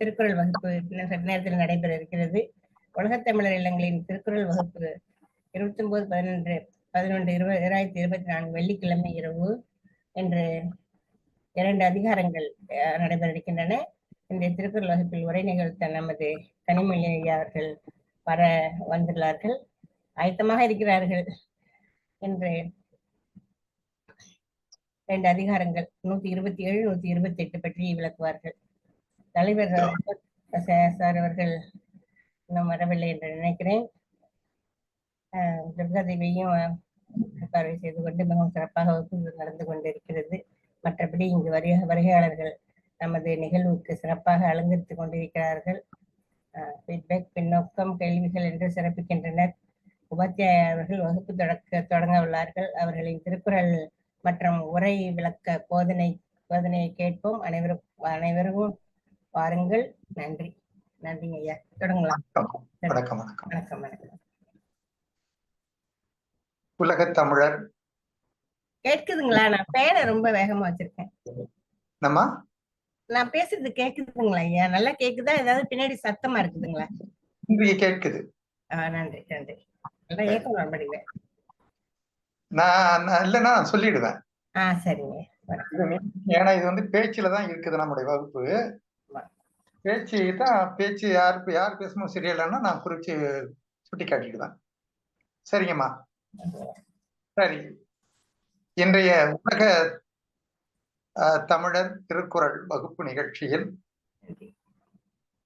திருக்குறள் வகுப்பு சற்று நேரத்தில் நடைபெற இருக்கிறது. உலகத் தமிழர் இல்லங்களின் திருக்குறள் வகுப்பு 29/11/2024 வெள்ளிக்கிழமை இரவு இன்று 2 அதிகாரங்கள் நடைபெற இருக்கின்றன. இந்த திருக்குறள் வகுப்பில் உரை நிகழ்த்த நமது கனிமொழி ஐயா அவர்கள் வர வந்துள்ளார்கள், ஆயத்தமாக இருக்கிறார்கள். என்று 2 அதிகாரங்கள் 127, 128 பற்றி விளக்குவார்கள். தலைவர் சார் அவர்கள் இன்னும் வரவில்லை என்று நினைக்கிறேன். துர்காதேவியையும் பார்வை செய்து கொண்டு மிகவும் சிறப்பாக வகுப்பு நடந்து கொண்டிருக்கிறது. மற்றபடி இங்கு வருகையாளர்கள் நமது நிகழ்வுக்கு சிறப்பாக அலங்கரித்துக் கொண்டிருக்கிறார்கள். ஃபீட்பேக், பின்னோக்கம், கேள்விகள் என்று சிறப்பிக்கின்றனர். உபாத்தியாய அவர்கள் வகுப்பு தொடங்க உள்ளார்கள். அவர்களின் திருக்குறள் மற்றும் உரை விளக்க போதனையை கேட்போம். அனைவரும் வாருங்கள். நன்றி. நன்றிங்க ஐயா. தொடங்கலாம். வணக்கம். வணக்கம். வணக்கம். வணக்கம். உலகத் தமிழர் கேட்குதுங்களா? நான் பேரை ரொம்ப வேகமா வச்சிருக்கேன். நான் பேசுறது கேக்குதுங்களா ஐயா? நல்லா கேக்குதா? ஏதாவது பின்னாடி சத்தமா இருக்குதுங்களா? கேட்குது. நன்றி நன்றி. நல்லா ஏக்கம் படிவேன். நான் இல்லைன்னா சொல்லிடுவேன். சரிங்க. ஏன்னா இது வந்து பேச்சுலதான் இருக்குது நம்முடைய வகுப்பு. பேச்சு யார் பேசணும் சரியில்லைன்னா நான் குறிச்சு சுட்டி காட்டிடுவேன். சரிங்கம்மா. சரி, இன்றைய உலக தமிழர் திருக்குறள் வகுப்பு நிகழ்ச்சியில்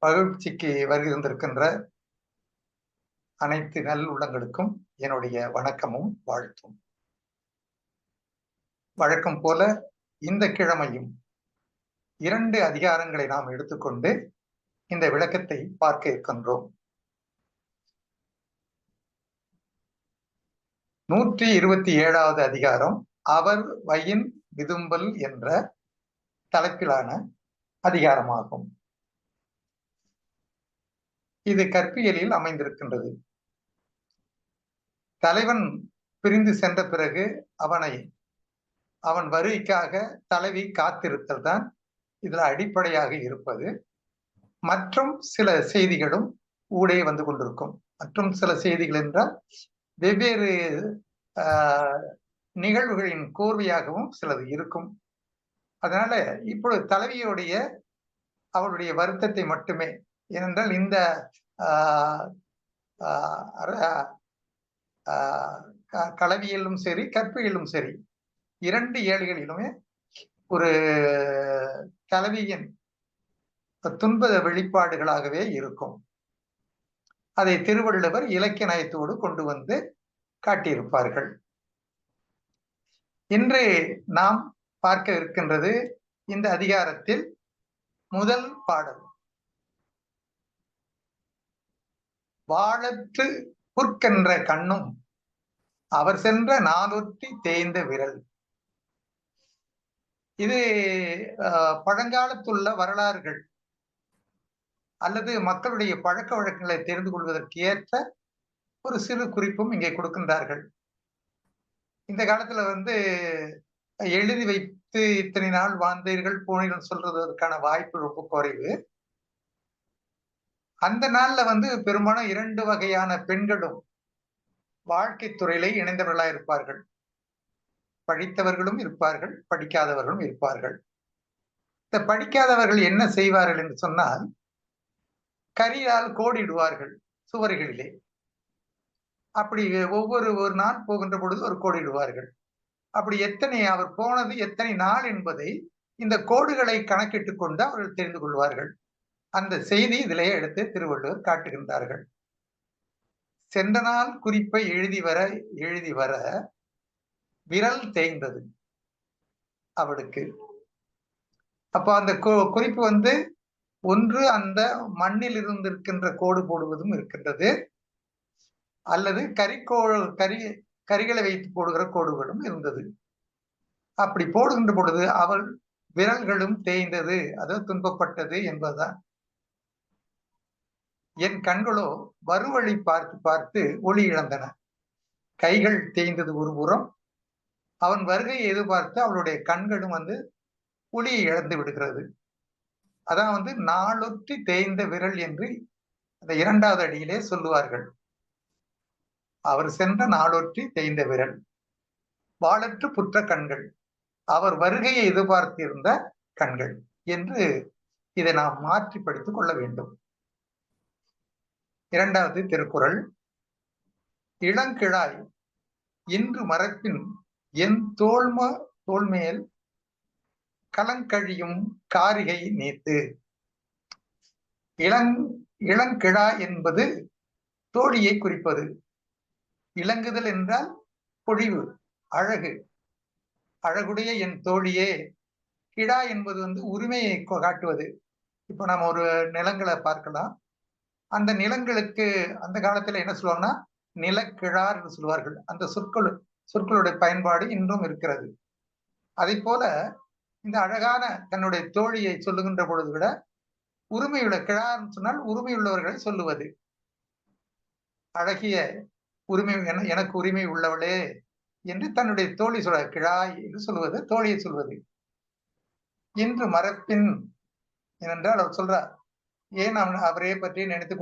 வகுப்பிற்கு வருகின்றிருக்கின்ற அனைத்து நல்லுள்ளங்களுக்கும் என்னுடைய வணக்கமும் வாழ்த்தும். வழக்கம் போல இந்த கிழமையும் 2 அதிகாரங்களை நாம் எடுத்துக்கொண்டு இந்த விளக்கத்தை பார்க்க இருக்கின்றோம். 127வது அதிகாரம் அவர் வயின் விதும்பல் என்ற தலைப்பிலான அதிகாரமாகும். இது கற்பியலில் அமைந்திருக்கின்றது. தலைவன் பிரிந்து சென்ற பிறகு அவன் வருகைக்காக தலைவி காத்திருத்தல் தான் இதுல அடிப்படையாக இருப்பது. மற்றும் சில செய்திகளும் ஊடே வந்து கொண்டிருக்கும். மற்றும் சில செய்திகள் என்றால் வெவ்வேறு நிகழ்வுகளின் கோர்வையாகவும் சிலது இருக்கும். அதனால இப்பொழுது தலைவியுடைய அவளுடைய வருத்தத்தை மட்டுமே, ஏனென்றால் இந்த களவியலும் சரி கற்பியலும் சரி 2 ஏடுகளிலுமே ஒரு தலைவியின் துன்ப வெளிப்பாடுகளாகவே இருக்கும். அதை திருவள்ளுவர் இலக்கிய நயத்தோடு கொண்டு வந்து காட்டியிருப்பார்கள். இன்று நாம் பார்க்க இருக்கின்றது இந்த அதிகாரத்தில் முதல் பாடல், வாழற்று புற்கென்ற கண்ணும் அவர் சென்ற நாளொற்றி தேய்ந்த விரல். இது பழங்காலத்துள்ள வரலாறுகள் அல்லது மக்களுடைய பழக்க வழக்கங்களை தெரிந்து கொள்வதற்கு ஏற்ற ஒரு சிறு குறிப்பும் இங்கே கொடுக்கின்றார்கள். இந்த காலத்துல வந்து எழுதி வைத்து இத்தனை நாள் வாழ்ந்தீர்கள் போனீர்கள் சொல்றதற்கான வாய்ப்பு ரொம்ப குறைவு. அந்த நாள்ல வந்து பெரும்பாலும் 2 வகையான பெண்களும் வாழ்க்கை துறையிலே இணைந்தவர்களா இருப்பார்கள். படித்தவர்களும் இருப்பார்கள், படிக்காதவர்களும் இருப்பார்கள். இந்த படிக்காதவர்கள் என்ன செய்வார்கள் என்று சொன்னால், கரியால் கோடிடுவார்கள் சுவர்களிலே. அப்படி ஒரு நாள் போகின்ற பொழுது ஒரு கோடிடுவார்கள். அப்படி அவர் போனது எத்தனை நாள் என்பதை இந்த கோடுகளை கணக்கிட்டுக் கொண்டு அவர்கள் தெரிந்து கொள்வார்கள். அந்த செய்தி இதிலே எடுத்து திருவள்ளுவர் காட்டுகின்றார்கள். சென்ற நாள் குறிப்பை எழுதி வர விரல் தேய்ந்தது அவளுக்கு. அப்ப அந்த குறிப்பு வந்து ஒன்று அந்த மண்ணில் இருந்திருக்கின்ற கோடு போடுவதும் இருக்கின்றது, அல்லது கரிகளை வைத்து போடுகிற கோடுகளும் இருந்தது. அப்படி போடுகின்ற பொழுது அவள் விரல்களும் தேய்ந்தது, அதாவது துன்பப்பட்டது என்பதுதான். என் கண்களோ வருவழி பார்த்து பார்த்து ஒளி இழந்தன. கைகள் தேய்ந்தது ஒரு புறம், அவன் வருகையை எதிர்பார்த்து அவளுடைய கண்களும் வந்து ஒளியை இழந்து விடுகிறது. அதான் வந்து நாளொற்றி தேய்ந்த விரல் என்று அந்த 2வது அடியிலே சொல்லுவார்கள். அவர் சென்ற நாளொற்றி தேய்ந்த விரல், வாளற்று புற்ற கண்கள், அவர் வருகையை எதிர்பார்த்திருந்த கண்கள் என்று இதை நாம் மாற்றி படித்துக் கொள்ள வேண்டும். 2வது திருக்குறள், இளங்கிழாய் இன்று மரப்பின் என் தோள்மேல் கலங்கழியும் காரிகை நீத்து. இளங்கிழா என்பது தோழியை குறிப்பது. இளங்குதல் என்றால் பொழிவு, அழகு. அழகுடைய என் தோழியே. கிழா என்பது வந்து உரிமையை காட்டுவது. இப்போ நம்ம ஒரு நிலங்களை பார்க்கலாம். அந்த நிலங்களுக்கு அந்த காலத்துல என்ன சொல்லுவாங்கன்னா நிலக்கிழார் என்று சொல்வார்கள். அந்த சொற்களுடைய பயன்பாடு இன்றும் இருக்கிறது. அதை போல இந்த அழகான தன்னுடைய தோழியை சொல்லுகின்ற பொழுது விட உரிமையுள்ள கிழார்னு சொன்னால் உரிமையுள்ளவர்களை சொல்லுவது. அழகிய உரிமை, எனக்கு உரிமை உள்ளவளே என்று தன்னுடைய தோழி சொல்ல, கிழாய் என்று சொல்வது, தோழியை சொல்வது. இன்று மரப்பின் ஏனென்றால் அவர் சொல்றார், ஏன் அவரே பற்றி நினைத்து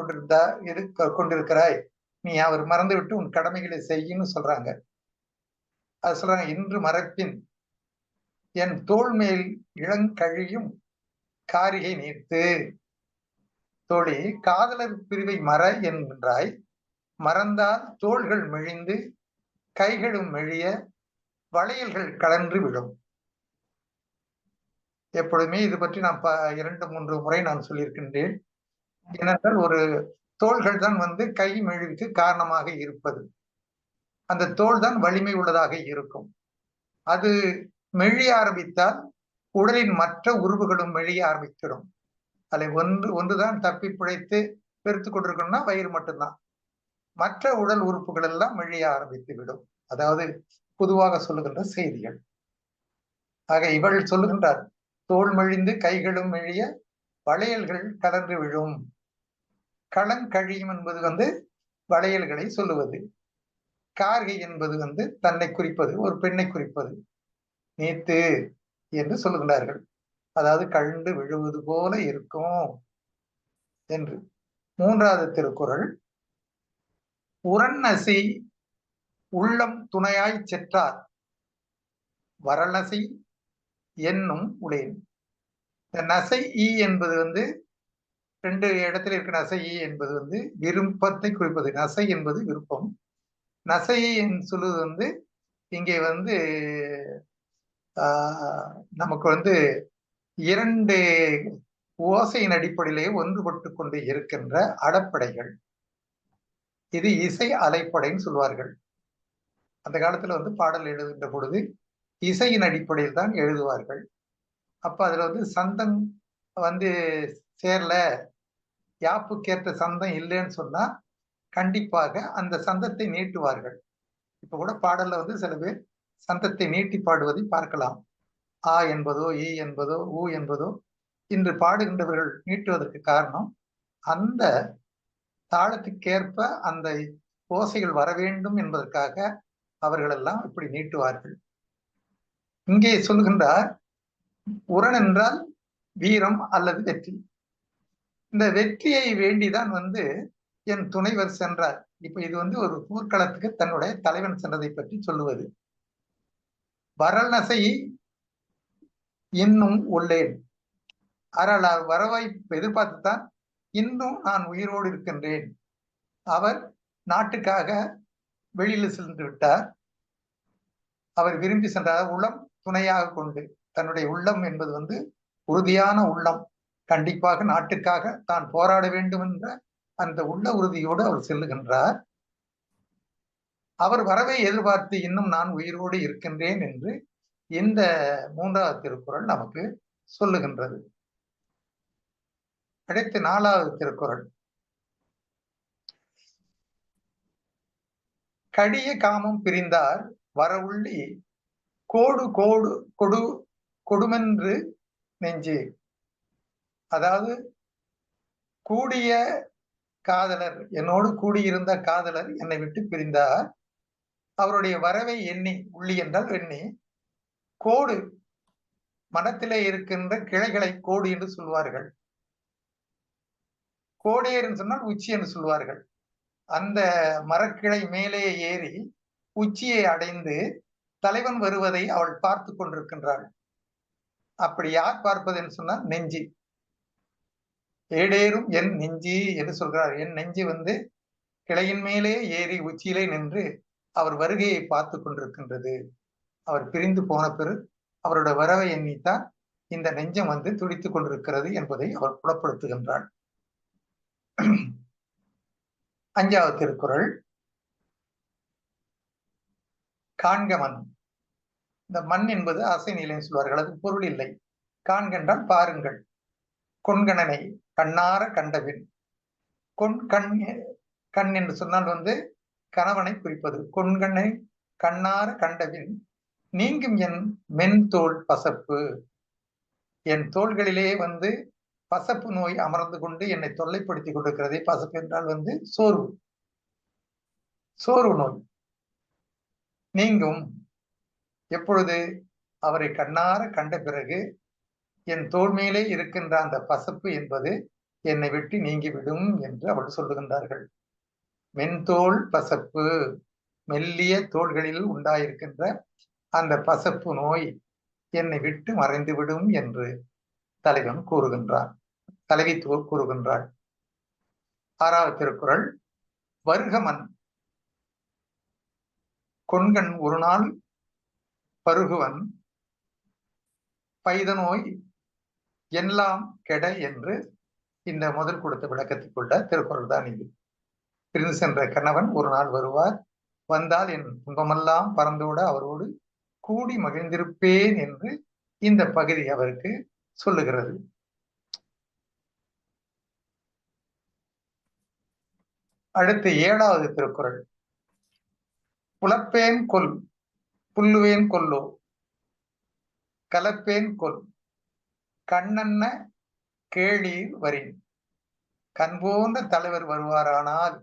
கொண்டிருக்கிறாய், நீ அவர் மறந்து விட்டு உன் கடமைகளை செய்யுன்னு சொல்றாங்க. அது சொல்றாங்க, இன்று மரப்பின் என் தோள் மேல் இளங்கழியும் காரிகை நீர்த்து. தோழி, காதலர் பிரிவை மற என்கின்றாய், மறந்தால் தோள்கள் மெழிந்து கைகளும் மெழிய வளையல்கள் கலன்று விடும். எப்பொழுதுமே இது பற்றி நான் 2-3 முறை நான் சொல்லியிருக்கின்றேன். ஏனென்றால் ஒரு தோள்கள் தான் வந்து கை மெழுவுக்கு காரணமாக இருப்பது. அந்த தோல் தான் வலிமை உள்ளதாக இருக்கும். அது மெழிய ஆரம்பித்தால் உடலின் மற்ற உறுப்புகளும் மெழிய ஆரம்பிச்சிடும். அதில் ஒன்றுதான் தப்பி பிழைத்து பெருத்து கொண்டிருக்கணும்னா வயிறு மட்டும்தான். மற்ற உடல் உறுப்புகள் எல்லாம் மெழிய ஆரம்பித்து விடும். அதாவது பொதுவாக சொல்லுகின்ற செய்திகள். ஆக இவள் சொல்லுகின்றார், தோல் மெழிந்து கைகளும் மெழிய வளையல்கள் கலந்து விழும். களங்கழியும் என்பது வந்து வளையல்களை சொல்லுவது. கார்கை என்பது வந்து தன்னை குறிப்பது, ஒரு பெண்ணை குறிப்பது. நீத்து என்று சொல்லுகின்றார்கள். அதாவது கழண்டு விழுவது போல இருக்கும் என்று. 3வது திருக்குறள், உரநசி உள்ளம் துணையாய் செற்றார் வரநசி என்னும் உளேன். இந்த நசை ஈ என்பது வந்து 2 இடத்துல இருக்கிற நசை ஈ என்பது வந்து விருப்பத்தை குறிப்பது. நசை என்பது விருப்பம். நசை சொல்லுவது வந்து இங்கே வந்து நமக்கு வந்து 2 ஓசையின் அடிப்படையிலே ஒன்றுபட்டு கொண்டு இருக்கின்ற அடப்படைகள். இது இசை அலைப்படைன்னு சொல்வார்கள். அந்த காலத்துல வந்து பாடல் எழுதுகின்ற பொழுது இசையின் அடிப்படையில் தான் எழுதுவார்கள். அப்ப அதுல வந்து சந்தம் வந்து சேரல, யாப்புக்கேற்ற சந்தம் இல்லைன்னு சொன்னா கண்டிப்பாக அந்த சந்தத்தை நீட்டுவார்கள். இப்ப கூட பாடல்ல வந்து சில பேர் சந்தத்தை நீட்டி பாடுவதை பார்க்கலாம். ஆ என்பதோ ஈ என்பதோ ஊ என்பதோ இன்று பாடுகின்றவர்கள் நீட்டுவதற்கு காரணம் அந்த தாளத்துக்கேற்ப அந்த ஓசைகள் வர வேண்டும் என்பதற்காக அவர்கள் எல்லாம் இப்படி நீட்டுவார்கள். இங்கே சொல்லுகின்றார், உரன் என்றால் வீரம் அல்லது வெற்றி. இந்த வெற்றியை வேண்டிதான் வந்து என் துணைவர் சென்றார். இப்ப இது வந்து ஒரு போர்க்களத்துக்கு தன்னுடைய தலைவன் சென்றதை பற்றி சொல்லுவது. வரநசை இன்னும் உள்ளேன். ஆனால் வரவை எதிர்பார்த்துத்தான் இன்னும் நான் உயிரோடு இருக்கின்றேன். அவர் நாட்டுக்காக வெளியில் சென்று விட்டார். அவர் விரும்பி சென்றார். உள்ளம் துணையாக கொண்டு, தன்னுடைய உள்ளம் என்பது வந்து உறுதியான உள்ளம், கண்டிப்பாக நாட்டுக்காக தான் போராட வேண்டும் என்ற அந்த உள்ள உறுதியோடு அவர் செல்லுகின்றார். அவர் வரவை எதிர்பார்த்து இன்னும் நான் உயிரோடு இருக்கின்றேன் என்று இந்த 3வது திருக்குறள் நமக்கு சொல்லுகின்றது. அடுத்து 4வது திருக்குறள், கடிய காமம் பிரிந்தார் வரவுள்ளி கோடு கோடு கொடு கொடுமென்று நெஞ்சு. அதாவது கூடிய காதலர், என்னோடு கூடியிருந்த காதலர் என்னை விட்டு பிரிந்தார். அவருடைய வரவை எண்ணி, உள்ளி என்றால் எண்ணி, கோடு மரத்திலே இருக்கின்ற கிளைகளை கோடு என்று சொல்வார்கள். கோடேர் என்று சொன்னால் உச்சி என்று சொல்வார்கள். அந்த மரக்கிளை மேலே ஏறி உச்சியை அடைந்து தலைவன் வருவதை அவள் பார்த்து கொண்டிருக்கின்றாள். அப்படி யார் பார்ப்பது என்று சொன்னால் நெஞ்சு. ஏடேறும் என் நெஞ்சு என்று சொல்கிறார். என் நெஞ்சு வந்து கிளையின் மேலே ஏறி உச்சியிலே நின்று அவர் வருகையை பார்த்து கொண்டிருக்கின்றது. அவர் பிரிந்து போன பிறகு அவரோட வரவை எண்ணித்தான் இந்த நெஞ்சம் வந்து துடித்துக் கொண்டிருக்கிறது என்பதை அவர் புலப்படுத்துகின்றாள். 5வது திருக்குறள். காண்க மண். இந்த மண் என்பது அசை நிலைன்னு சொல்வார்கள். அது பொருள் இல்லை. காண்கென்றால் பாருங்கள். கொண்கணனை கண்ணார கண்டபின். கண் என்று சொன்னால் வந்து கணவனை குறிப்பது. கொண்கண்ணை கண்ணார கண்டபின் நீங்கும் என் மென்தோல் பசப்பு. என் தோள்களிலே வந்து பசப்பு நோய் அமர்ந்து கொண்டு என்னை தொல்லைப்படுத்திக் கொண்டிருக்கிறதே. பசப்பு என்றால் வந்து சோர்வு நோய் நீங்கும். எப்பொழுது? அவரை கண்ணார கண்ட பிறகு என் தோள் மேலே இருக்கின்ற அந்த பசப்பு என்பது என்னை விட்டு நீங்கிவிடும் என்று அவள் சொல்லுகின்றார்கள். மென்தோல் பசப்பு, மெல்லிய தோள்களில் உண்டாயிருக்கின்ற அந்த பசப்பு நோய் என்னை விட்டு மறைந்துவிடும் என்று தலைவன் கூறுகின்றான். தலைவி கூறுகின்றாள். 6வது திருக்குறள். வருகமன். கொண்கண் ஒரு நாள் பருகுவன் பைத நோய் எல்லாம் கெட என்று இந்த முதல் கொடுத்த விளக்கத்தில் கொண்ட திருக்குறள் தான் இது. பிரிந்து சென்ற கணவன் ஒரு நாள் வருவார். வந்தால் என் துன்பமெல்லாம் பறந்துவிட அவரோடு கூடி மகிழ்ந்திருப்பேன் என்று இந்த பகுதி அவருக்கு சொல்லுகிறது. அடுத்து 7வது திருக்குறள். புலப்பேன் கொல் புல்லுவேன் கொல்லோ கலப்பேன் கொல் கண்ணன்ன கேளீர் வரின். கண் போன்ற தலைவர் வருவாரானால்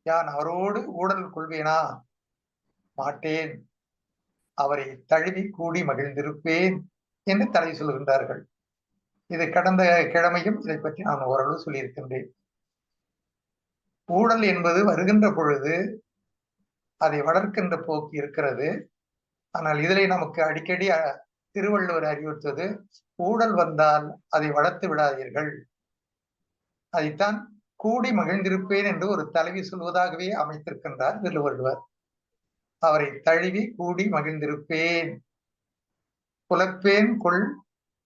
யான் அவரோடு ஊடல் கொள்வேனா? மாட்டேன். அவரை தழுவி கூடி மகிழ்ந்திருப்பேன் என்று தலை சொல்கின்றார்கள். இது கடந்த கிழமையும் இதை பற்றி நான் ஓரளவு சொல்லியிருக்கின்றேன். ஊடல் என்பது வருகின்ற பொழுது அதை வளர்க்கின்ற போக்கு இருக்கிறது. ஆனால் இதிலே நமக்கு அடிக்கடி திருவள்ளுவர் அறிவுறுத்தது, ஊடல் வந்தால் அதை வளர்த்து விடாதீர்கள். அதைத்தான் கூடி மகிழ்ந்திருப்பேன் என்று ஒரு தலைவி சொல்வதாகவே அமைத்திருக்கின்றார் திருவள்ளுவர். அவரை தழுவி கூடி மகிழ்ந்திருப்பேன். புலப்பேன் கொள்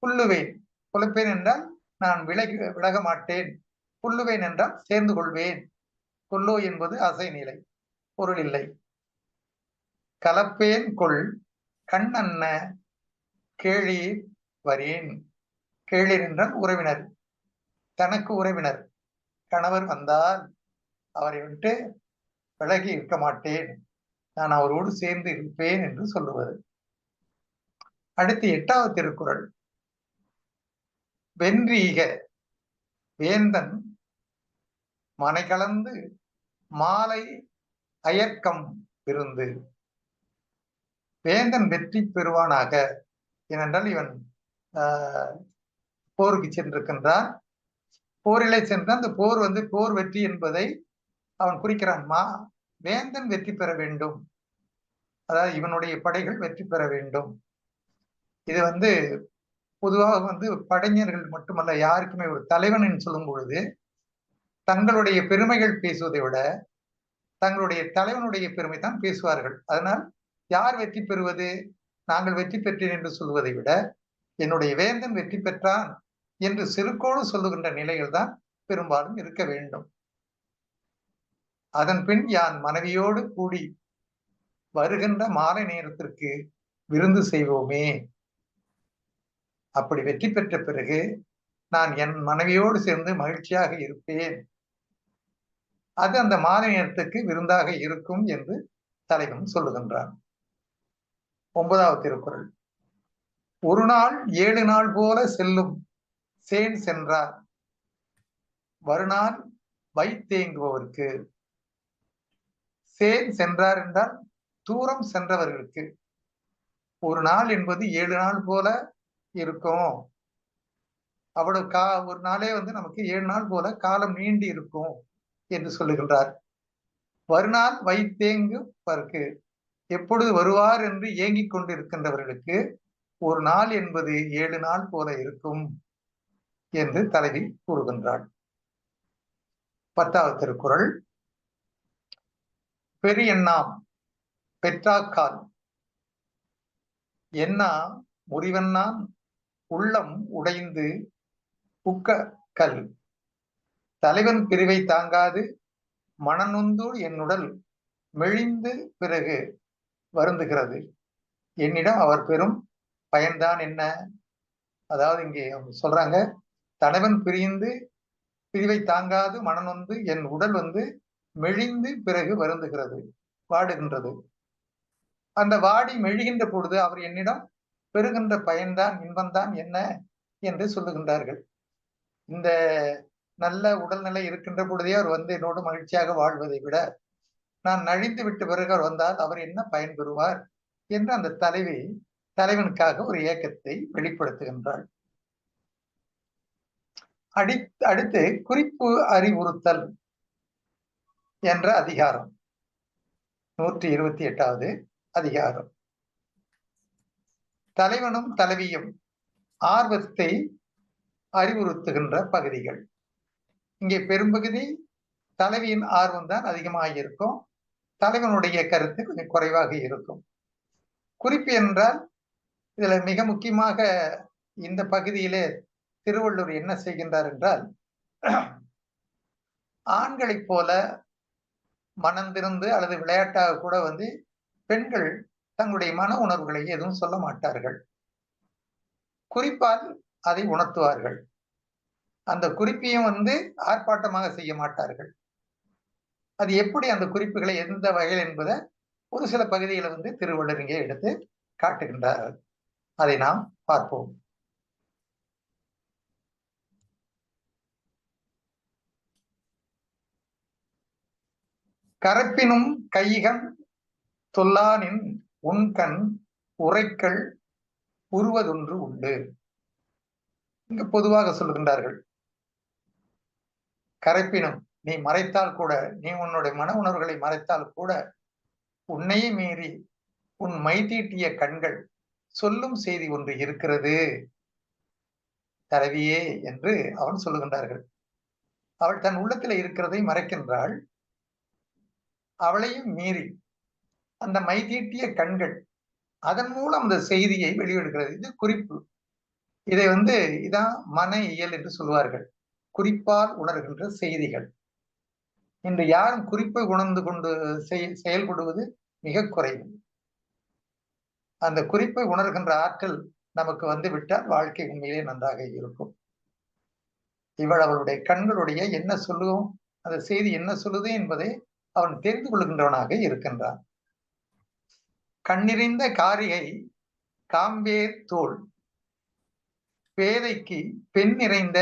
புல்லுவேன். புலப்பேன் என்றால் நான் விலக மாட்டேன். புல்லுவேன் என்றால் சேர்ந்து கொள்வேன். கொல்லோ என்பது அசை நிலை, பொருள் இல்லை. கலப்பேன் கொள் கண்ணன்ன கேளீர் வரேன். கேளீர் என்றால் உறவினர், தனக்கு உறவினர். கணவர் வந்தால் அவரை விட்டு விலகி இருக்க மாட்டேன், நான் அவரோடு சேர்ந்து இருப்பேன் என்று சொல்லுவது. அடுத்து 8வது திருக்குறள். வென்றீக. வேந்தன் மனை கலந்து மாலை அயர்க்கம் விருந்து. வேந்தன் வெற்றி பெறுவானாக. ஏனென்றால் இவன் போருக்கு சென்றிருக்கின்றான். போரிலே சென்ற அந்த போர் வந்து போர் வெற்றி என்பதை அவன் குறிக்கிறான். வேந்தன் வெற்றி பெற வேண்டும், அதாவது இவனுடைய படைகள் வெற்றி பெற வேண்டும். இது வந்து பொதுவாக வந்து படைஞர்கள் மட்டுமல்ல, யாருக்குமே ஒரு தலைவன் சொல்லும் பொழுது தங்களுடைய பெருமைகள் பேசுவதை விட தங்களுடைய தலைவனுடைய பெருமை தான் பேசுவார்கள். அதனால் யார் வெற்றி பெறுவது? நாங்கள் வெற்றி பெற்றேன் என்று சொல்வதை விட என்னுடைய வேந்தன் வெற்றி பெற்றான் என்று செருக்கோடு சொல்லுகின்ற நிலைகள் தான் பெரும்பாலும் இருக்க வேண்டும். அதன் பின் யான் மனைவியோடு கூடி வருகின்ற மாலை நேரத்திற்கு விருந்து செய்வோமே. அப்படி வெற்றி பெற்ற பிறகு நான் என் மனைவியோடு சேர்ந்து மகிழ்ச்சியாக இருப்பேன், அது அந்த மாலை நேரத்துக்கு விருந்தாக இருக்கும் என்று தலைவன் சொல்லுகின்றான். 9வது திருக்குறள். ஒரு நாள் 7 நாள் போல செல்லும் சேன் சென்றார் வருநாள் வைத்தேங்குபவர்க்கு. சேன் சென்றார் என்றால் தூரம் சென்றவர்களுக்கு. ஒரு நாள் என்பது 7 நாள் போல இருக்கும். அவ்வளவு ஒரு நாளே வந்து நமக்கு 7 நாள் போல காலம் நீண்டு இருக்கும் என்று சொல்லுகின்றார். வருநாள் வைத்தேங்கு பருக்கு, எப்பொழுது வருவார் என்று ஏங்கிக் கொண்டு இருக்கின்றவர்களுக்கு ஒரு நாள் என்பது 7 நாள் போல இருக்கும் என்று தலைவி கூறுகின்றாள். 10வது திருக்குறள். பெரியண்ணாம் பெற்றாக்கால் என்னா முறிவண்ணான் உள்ளம் உடைந்து உக்க கல், தலைவன் பிரிவை தாங்காது மனநொந்து என்னுடல் மெலிந்து பிறகு வருந்துகிறது, என்னிடம் அவர் பெரும் பயன்தான் என்ன. அதாவது இங்கே அவங்க சொல்றாங்க, தலைவன் பிரிவை தாங்காது மனநொந்து என் உடல் வந்து மெலிந்து பிறகு வருந்துகிறது, வாடுகின்றது. அந்த வாடி மெழுகின்ற பொழுது அவர் என்னிடம் பெறுகின்ற பயன்தான் இன்பம்தான் என்ன என்று சொல்லுகின்றார்கள். இந்த நல்ல உடல்நிலை இருக்கின்ற பொழுதே அவர் வந்து என்னோடு மகிழ்ச்சியாக வாழ்வதை விட நான் நழிந்து விட்டு பிறகு அவர் வந்தால் அவர் என்ன பயன் பெறுவார் என்று அந்த தலைவி தலைவனுக்காக ஒரு ஏக்கத்தை வெளிப்படுத்துகின்றாள். அடுத்து குறிப்பு அறிவுறுத்தல் என்ற அதிகாரம், 128வது அதிகாரம். தலைவனும் தலைவியும் ஆர்வத்தை அறிவுறுத்துகின்ற பகுதிகள். இங்கே பெரும்பகுதி தலைவியின் ஆர்வம் தான் அதிகமாக இருக்கும், தலைவனுடைய கருத்து கொஞ்சம் குறைவாக இருக்கும். குறிப்பு என்றால் இதுல மிக முக்கியமாக இந்த பகுதியிலே திருவள்ளுவர் என்ன செய்கின்றார் என்றால், ஆண்களைப் போல மனந்திருந்து அல்லது விளையாட்டாக கூட வந்து பெண்கள் தங்களுடைய மன உணர்வுகளை எதுவும் சொல்ல மாட்டார்கள், குறிப்பால் அதை உணர்த்துவார்கள். அந்த குறிப்பையும் வந்து ஆர்ப்பாட்டமாக செய்ய மாட்டார்கள். அது எப்படி அந்த குறிப்புகளை எந்த வகையில் என்பதை ஒரு சில பகுதிகளை வந்து திருவள்ளுவர் இங்கே எடுத்து காட்டுகின்றார். அதை நாம் பார்ப்போம். கரப்பினும் கைகண் தொல்லானின் உண்கண் உரைக்கள் உருவதொன்று உண்டு. இங்கு பொதுவாக சொல்லுகின்றார்கள், கரப்பினும் நீ மறைத்தால் கூட, நீ உன்னுடைய மன உணர்வுகளை மறைத்தால் கூட உன்னையே மீறி உன் மைதீட்டிய கண்கள் சொல்லும் செய்தி ஒன்று இருக்கிறது தலைவியே என்று அவன் சொல்லுகின்றார்கள். அவள் தன் உள்ளத்தில் இருக்கிறதை மறைக்கின்றாள், அவளையும் மீறி அந்த மைதீட்டிய கண்கள் அதன் மூலம் அந்த செய்தியை வெளியிடுகிறது. இது குறிப்பு. இதை வந்து இதான் மன இயல் என்று சொல்வார்கள், குறிப்பால் உணர்கின்ற செய்திகள். இன்று யாரும் குறிப்பை உணர்ந்து கொண்டு செயல்படுவது மிக குறைவு. அந்த குறிப்பை உணர்கின்ற ஆற்றல் நமக்கு வந்து விட்டால் வாழ்க்கை உண்மையிலே நன்றாக இருக்கும். இவள் அவளுடைய கண்களுடைய என்ன சொல்லுவோம், அந்த செய்தி என்ன சொல்லுது என்பதை அவன் தெரிந்து கொள்கின்றவனாக இருக்கின்றான். கண்ணிறைந்த காரிகை காம்பேர் தோல், பேதைக்கு பெண் நிறைந்த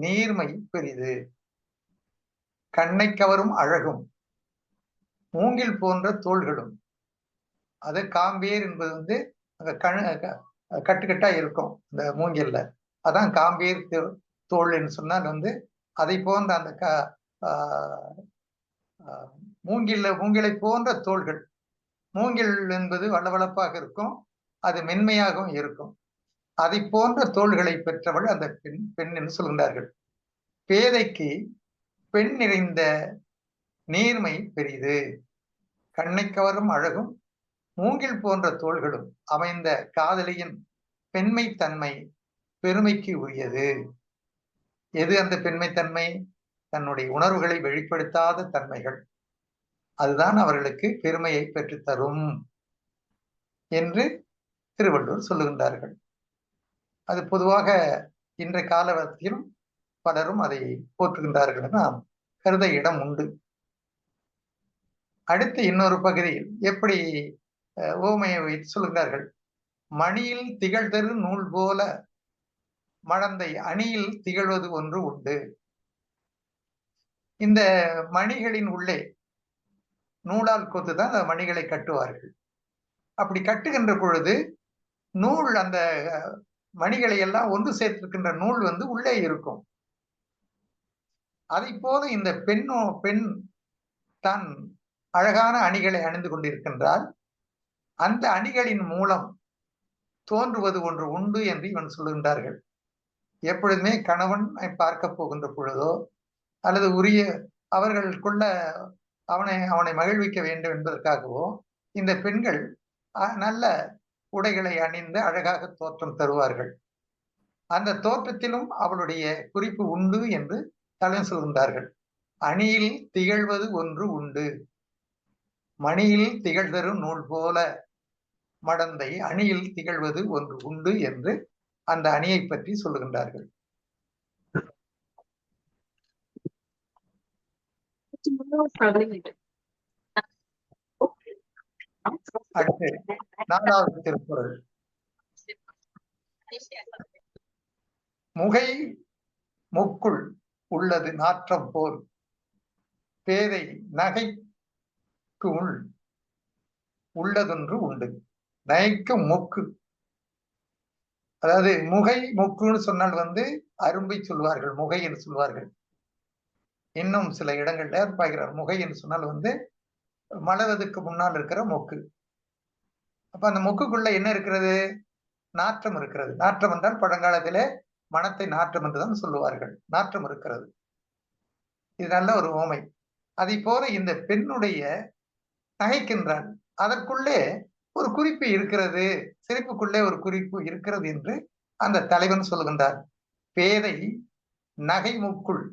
நீர்மை பெரிது, கண்ணை கவரும் அழகும் மூங்கில் போன்ற தோள்களும். அது காம்பேர் என்பது வந்து கட்டுக்கட்டா இருக்கும் இந்த மூங்கில்ல, அதான் காம்பேர் தோல் என்று சொன்னால் வந்து அதை போன்ற அந்த மூங்கிலை போன்ற தோள்கள். மூங்கில் என்பது வளவளப்பாக இருக்கும், அது மென்மையாகவும் இருக்கும். அதை போன்ற தோள்களை பெற்றவள் அந்த பெண் என்று சொல்கின்றார்கள். பேதைக்கு பெண் நிறைந்த நீர்மை பெரிது, கண்ணை கவரும் அழகும் மூங்கில் போன்ற தோள்களும் அமைந்த காதலியின் பெண்மை தன்மை பெருமைக்கு உரியது. எது அந்த பெண்மை தன்மை? தன்னுடைய உணர்வுகளை வெளிப்படுத்தாத தன்மைகள், அதுதான் அவர்களுக்கு பெருமையை பெற்றுத்தரும் என்று திருவள்ளுவர் சொல்லுகின்றார்கள். அது பொதுவாக இன்றைய காலகட்டத்திலும் பலரும் அதை போற்றுகின்றார்கள் என நாம் கருத இடம் உண்டு. அடுத்து இன்னொரு பகுதியில் எப்படி ஓமையை வைத்து சொல்லுகிறார்கள், மணியில் திகழ்தரு நூல் போல மடந்தை அணியில் திகழ்வது ஒன்று உண்டு. இந்த மணிகளின் உள்ளே நூலால் கோத்துதான் அந்த மணிகளை கட்டுவார்கள். அப்படி கட்டுகின்ற பொழுது நூல் அந்த மணிகளை எல்லாம் ஒன்று சேர்த்திருக்கின்ற நூல் வந்து உள்ளே இருக்கும். அதை போல இந்த பெண் தான் அழகான அணிகளை அணிந்து கொண்டிருக்கின்றால் அந்த அணிகளின் மூலம் தோன்றுவது ஒன்று உண்டு என்று இவன் சொல்லுகின்றார்கள். எப்பொழுதுமே கணவனை பார்க்க போகின்ற பொழுதோ அல்லது உரிய அவர்களுக்குள்ள அவனை மகிழ்விக்க வேண்டும் என்பதற்காகவோ இந்த பெண்கள் நல்ல உடைகளை அணிந்து அழகாக தோற்றம் தருவார்கள். அந்த தோற்றத்திலும் அவளுடைய குறிப்பு உண்டு என்று தலைவர் சொல்கின்றார்கள். அணியில் திகழ்வது ஒன்று உண்டு, மணியில் திகழ்தரு நூல் போல மடந்தை அணியில் திகழ்வது ஒன்று உண்டு என்று அந்த அணியை பற்றி சொல்லுகின்றார்கள். அடுத்து 4வது திருக்குறள். முகை முக்குள் உள்ளது நாற்றம் போல் பேதை நகைக்கு உள் உள்ளதொன்று உண்டு. நகைக்கும் மூக்கு, அதாவது முகை முக்குன்னு சொன்னால் வந்து அரும்பை சொல்வார்கள், முகை என்று சொல்வார்கள். இன்னும் சில இடங்கள்ல பார்க்கிறார் முகை என்று சொன்னால் வந்து மலர்வதற்கு முன்னால் இருக்கிற மொக்கு. அப்ப அந்த மொக்குக்குள்ள என்ன இருக்கிறது? நாற்றம் இருக்கிறது. நாற்றம் என்றால் பழங்காலத்திலே மனத்தை நாற்றம் என்றுதான் சொல்லுவார்கள். நாற்றம் இருக்கிறது. இது நல்ல ஒரு ஓமை. அதை போல இந்த பெண்ணுடைய நகைக்கின்றான், அதற்குள்ளே ஒரு குறிப்பு இருக்கிறது, சிரிப்புக்குள்ளே ஒரு குறிப்பு இருக்கிறது என்று அந்த தலைவன் சொல்லுகின்றார். பேதை நகை முக்குள்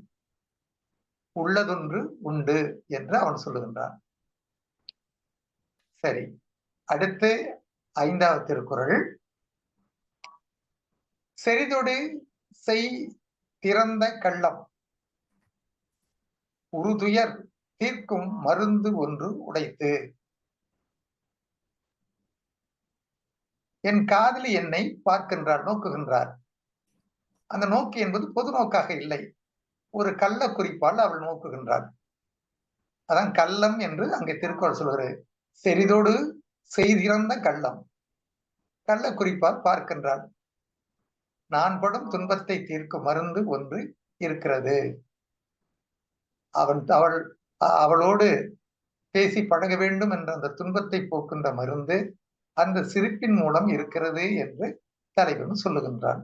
உள்ளதொன்று உண்டு என்று அவன் சொல்லுகின்றான். சரி, அடுத்து 5வது திருக்குறள். செறிதொடு செய் திறந்த கள்ளம் உறுதுயர் தீர்க்கும் மருந்து ஒன்று உடைத்து. என் காதலி என்னை பார்க்கின்றார், நோக்குகின்றார். அந்த நோக்கு என்பது பொது நோக்காக இல்லை, ஒரு கள்ள குறிப்பால் அவள் நோக்குகின்றாள். அதான் கள்ளம் என்று அங்கே திருக்குறள் சொல்கிறது. செறிதோடு செய்திறந்த கள்ளம், கள்ள குறிப்பால் பார்க்கின்றாள். நான் படும் துன்பத்தை தீர்க்கும் மருந்து ஒன்று இருக்கிறது. அவளோடு பேசி பழக வேண்டும் என்ற அந்த துன்பத்தை போக்குகின்ற மருந்து அந்த சிரிப்பின் மூலம் இருக்கிறது என்று தலைவன் சொல்லுகின்றான்.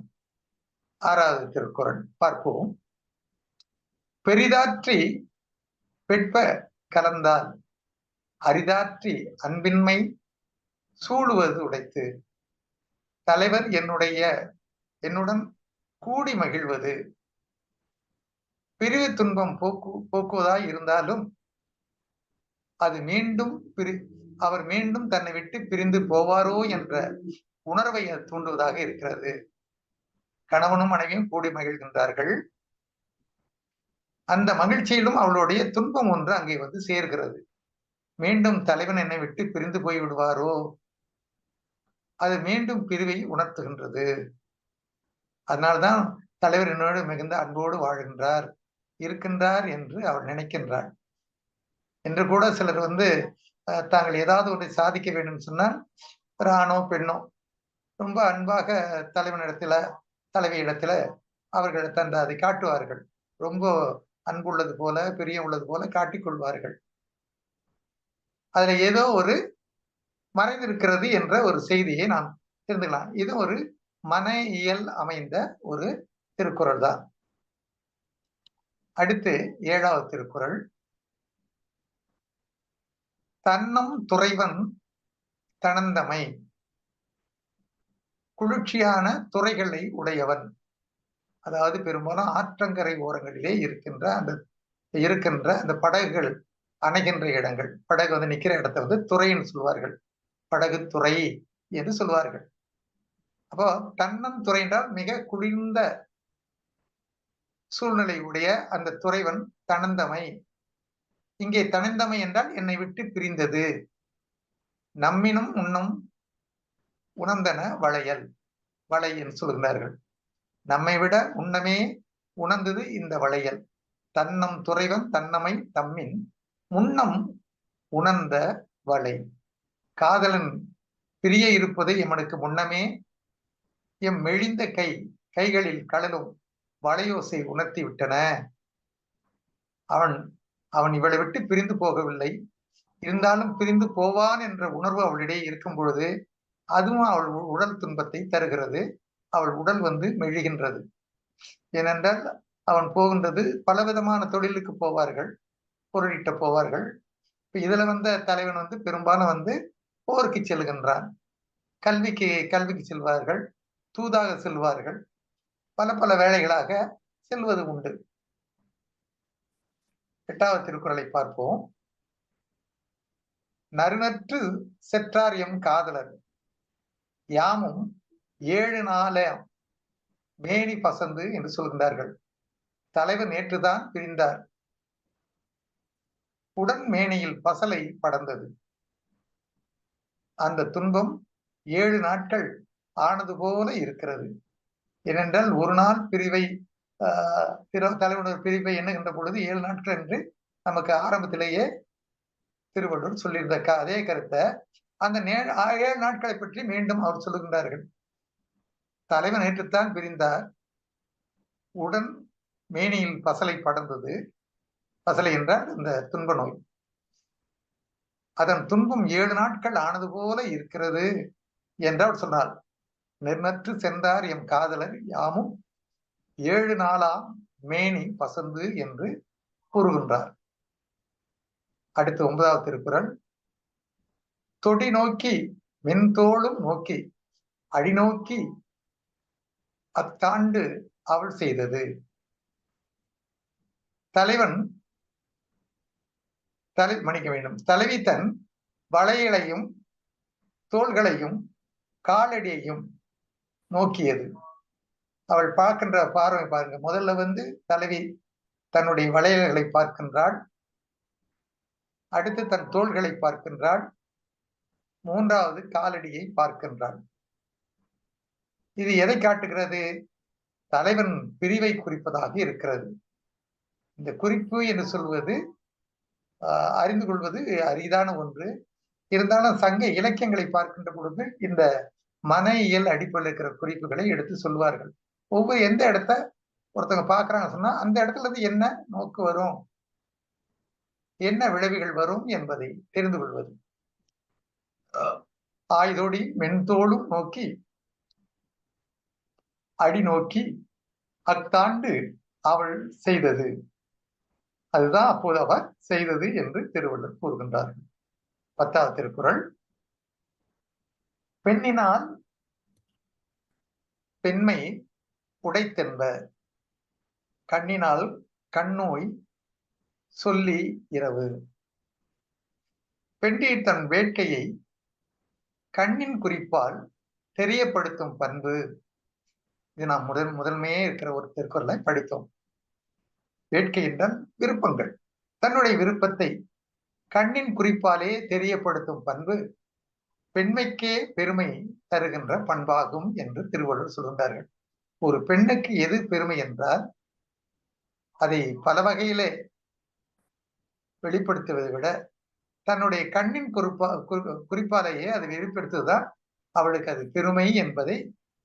6வது திருக்குறள் பார்ப்போம். பெரிதாற்றி பெட்ப கலந்தால் அரிதாற்றி அன்பின்மை சூழுவது உடைத்து. தலைவர் என்னுடன் கூடி மகிழ்வது பிரிவு துன்பம் போக்குவதாய் இருந்தாலும் அது அவர் மீண்டும் தன்னை விட்டு பிரிந்து போவாரோ என்ற உணர்வை தூண்டுவதாக இருக்கிறது. கணவனும் மனைவியும் கூடி மகிழ்கின்றார்கள். அந்த மகிழ்ச்சியிலும் அவளுடைய துன்பம் ஒன்று அங்கே வந்து சேர்கிறது. மீண்டும் தலைவன் என்னை விட்டு பிரிந்து போய் விடுவாரோ, அது மீண்டும் பிரிவை உணர்த்துகின்றது. அதனால்தான் தலைவர் என்னோடு மிகுந்த அன்போடு இருக்கின்றார் என்று அவள் நினைக்கின்றாள் என்று கூட சிலர் வந்து தாங்கள் ஏதாவது ஒன்றை சாதிக்க வேண்டும் சொன்னால் ஒரு ஆணோ பெண்ணோ ரொம்ப அன்பாக தலைவனிடத்துல தலைவி இடத்துல அவர்கள் அதை காட்டுவார்கள். ரொம்ப அன்புள்ளது போல பிரியம் உள்ளது போல காட்டிக்கொள்வார்கள். அதுல ஏதோ ஒரு மறைந்திருக்கிறது என்ற ஒரு செய்தியை நாம் தெரிந்துக்கலாம். இது ஒரு மன இயல் அமைந்த ஒரு திருக்குறள் தான். அடுத்து 7வது திருக்குறள். தன்னம் துறைவன் தனந்தமை குளிர்ச்சியான துறைகளை உடையவன். அதாவது பெரும்பாலும் ஆற்றங்கரை ஓரங்களிலே இருக்கின்ற அந்த படகுகள் அணைகின்ற இடங்கள், படகு வந்து நிக்கிற இடத்தை வந்து துறைன்னு சொல்வார்கள், படகு துறை என்று சொல்வார்கள். அப்போ தன்னம் துறை என்றால் மிக குளிர்ந்த சூழ்நிலை உடைய அந்த துறைவன் தனந்தமை. இங்கே தனந்தமை என்றால் என்னை விட்டு பிரிந்தது. நம்மினும் உன்னும் உணர்ந்தன வளை என்று சொல்கிறார்கள். நம்மை விட உன்னமே உணர்ந்தது இந்த வளையல். தன்னம் துறைவன் தன்னமை தம்மின் முன்னம் உணர்ந்த வளை. காதலன் பிரிய இருப்பது எமனுக்கு முன்னமே எம் மெலிந்த கைகளில் கழலும் வளையோசை உணர்த்தி விட்டன. அவன் அவன் இவளை விட்டு பிரிந்து போகவில்லை, இருந்தாலும் பிரிந்து போவான் என்ற உணர்வு அவளிடையே இருக்கும் பொழுது அதுவும் அவள் உடல் துன்பத்தை தருகிறது. அவள் உடல் மெழுகின்றது. ஏனென்றால் அவன் போகின்றது பலவிதமான தொழிலுக்கு போவார்கள், பொருளீட்ட போவார்கள். இதுல தலைவன் பெரும்பாலும் போருக்கு செல்கின்றான், கல்விக்கு செல்வார்கள், தூதாக செல்வார்கள், பல பல வேலைகளாக செல்வது உண்டு. 8வது திருக்குறளை பார்ப்போம். நறுநற்று செற்றார் எம் காதலர் யாமும் 7 நாளாம் மேனி பசந்து என்று சொல்கின்றார்கள். தலைவர் நேற்றுதான் பிரிந்தார், உடன் மேனியில் பசலை படர்ந்தது. அந்த துன்பம் 7 நாட்கள் ஆனது போல இருக்கிறது. ஏனென்றால் ஒரு நாள் பிரிவை தலைவனுடைய பிரிவை எண்ணுகின்ற பொழுது 7 நாட்கள் என்று நமக்கு ஆரம்பத்திலேயே திருவள்ளுவர் சொல்லியிருந்த அதே கருத்தை அந்த 7 நாட்களை பற்றி மீண்டும் அவர் சொல்லுகின்றார்கள். தலைவன் நேற்றுத்தான் பிரிந்தார், உடன் மேனியில் பசலை படர்ந்தது. பசலை என்றால் இந்த துன்ப நோய். அதன் துன்பம் 7 நாட்கள் ஆனது போல இருக்கிறது என்று அவர் சொன்னார். நெருநற்று சென்றார் எம் காதலர் யாமும் 7 நாளாம் மேனி பசந்து என்று கூறுகின்றார். அடுத்து 9வது திருக்குறள். தொடி நோக்கி மென்தோளும் நோக்கி அடிநோக்கி அத்தாண்டு அவள் செய்தது. மன்னிக்க வேண்டும். தலைவி தன் வளையலையும் தோள்களையும் காலடியையும் நோக்கியது. அவள் பார்க்கின்ற பார்வை பாருங்க. முதல்ல தலைவி தன்னுடைய வளையல்களை பார்க்கின்றாள், அடுத்து தன் தோள்களை பார்க்கின்றாள், 3வது காலடியை பார்க்கின்றாள். இது எதை காட்டுகிறது? தலைவன் பிரிவை குறிப்பதாக இருக்கிறது. இந்த குறிப்பு என்று சொல்வது அறிந்து கொள்வது அரிதான ஒன்று. இருந்தாலும் சங்க இலக்கியங்களை பார்க்கின்ற பொழுது இந்த மன இயல் அடிப்படையில் இருக்கிற குறிப்புகளை எடுத்து சொல்வார்கள். எந்த இடத்த ஒருத்தவங்க பார்க்கறாங்க சொன்னா அந்த இடத்துல இருந்து என்ன நோக்கு வரும், என்ன விளைவுகள் வரும் என்பதை தெரிந்து கொள்வது. ஆய்தோடி மென்தோளும் நோக்கி அடி நோக்கி அத்தாண்டு அவள் செய்தது. அதுதான் அப்போது அவர் செய்தது என்று திருவள்ளுவர் கூறுகின்றார்கள். 10வது திருக்குறள். பெண்ணினால் பெண்மை உடைத்தென்ப கண்ணினால் கண்ணோய் சொல்லி இரவு. பெண்டீர் தன் வேட்கையை கண்ணின் குறிப்பால் தெரியப்படுத்தும் பண்பு. இது நாம் முதன்மையே இருக்கிற ஒரு திருக்குறளை படித்தோம். வேட்கை என்றால் விருப்பங்கள். தன்னுடைய விருப்பத்தை கண்ணின் குறிப்பாலே தெரியப்படுத்தும் பண்பு பெண்மைக்கே பெருமை தருகின்ற பண்பாகும் என்று திருவள்ளுவர் சொல்கின்றார்கள். ஒரு பெண்ணுக்கு எது பெருமை என்றால் அதை பல வகையிலே வெளிப்படுத்துவதை விட தன்னுடைய கண்ணின் குறிப்பாலேயே அதை வெளிப்படுத்துவதுதான் அவளுக்கு அது பெருமை என்பதை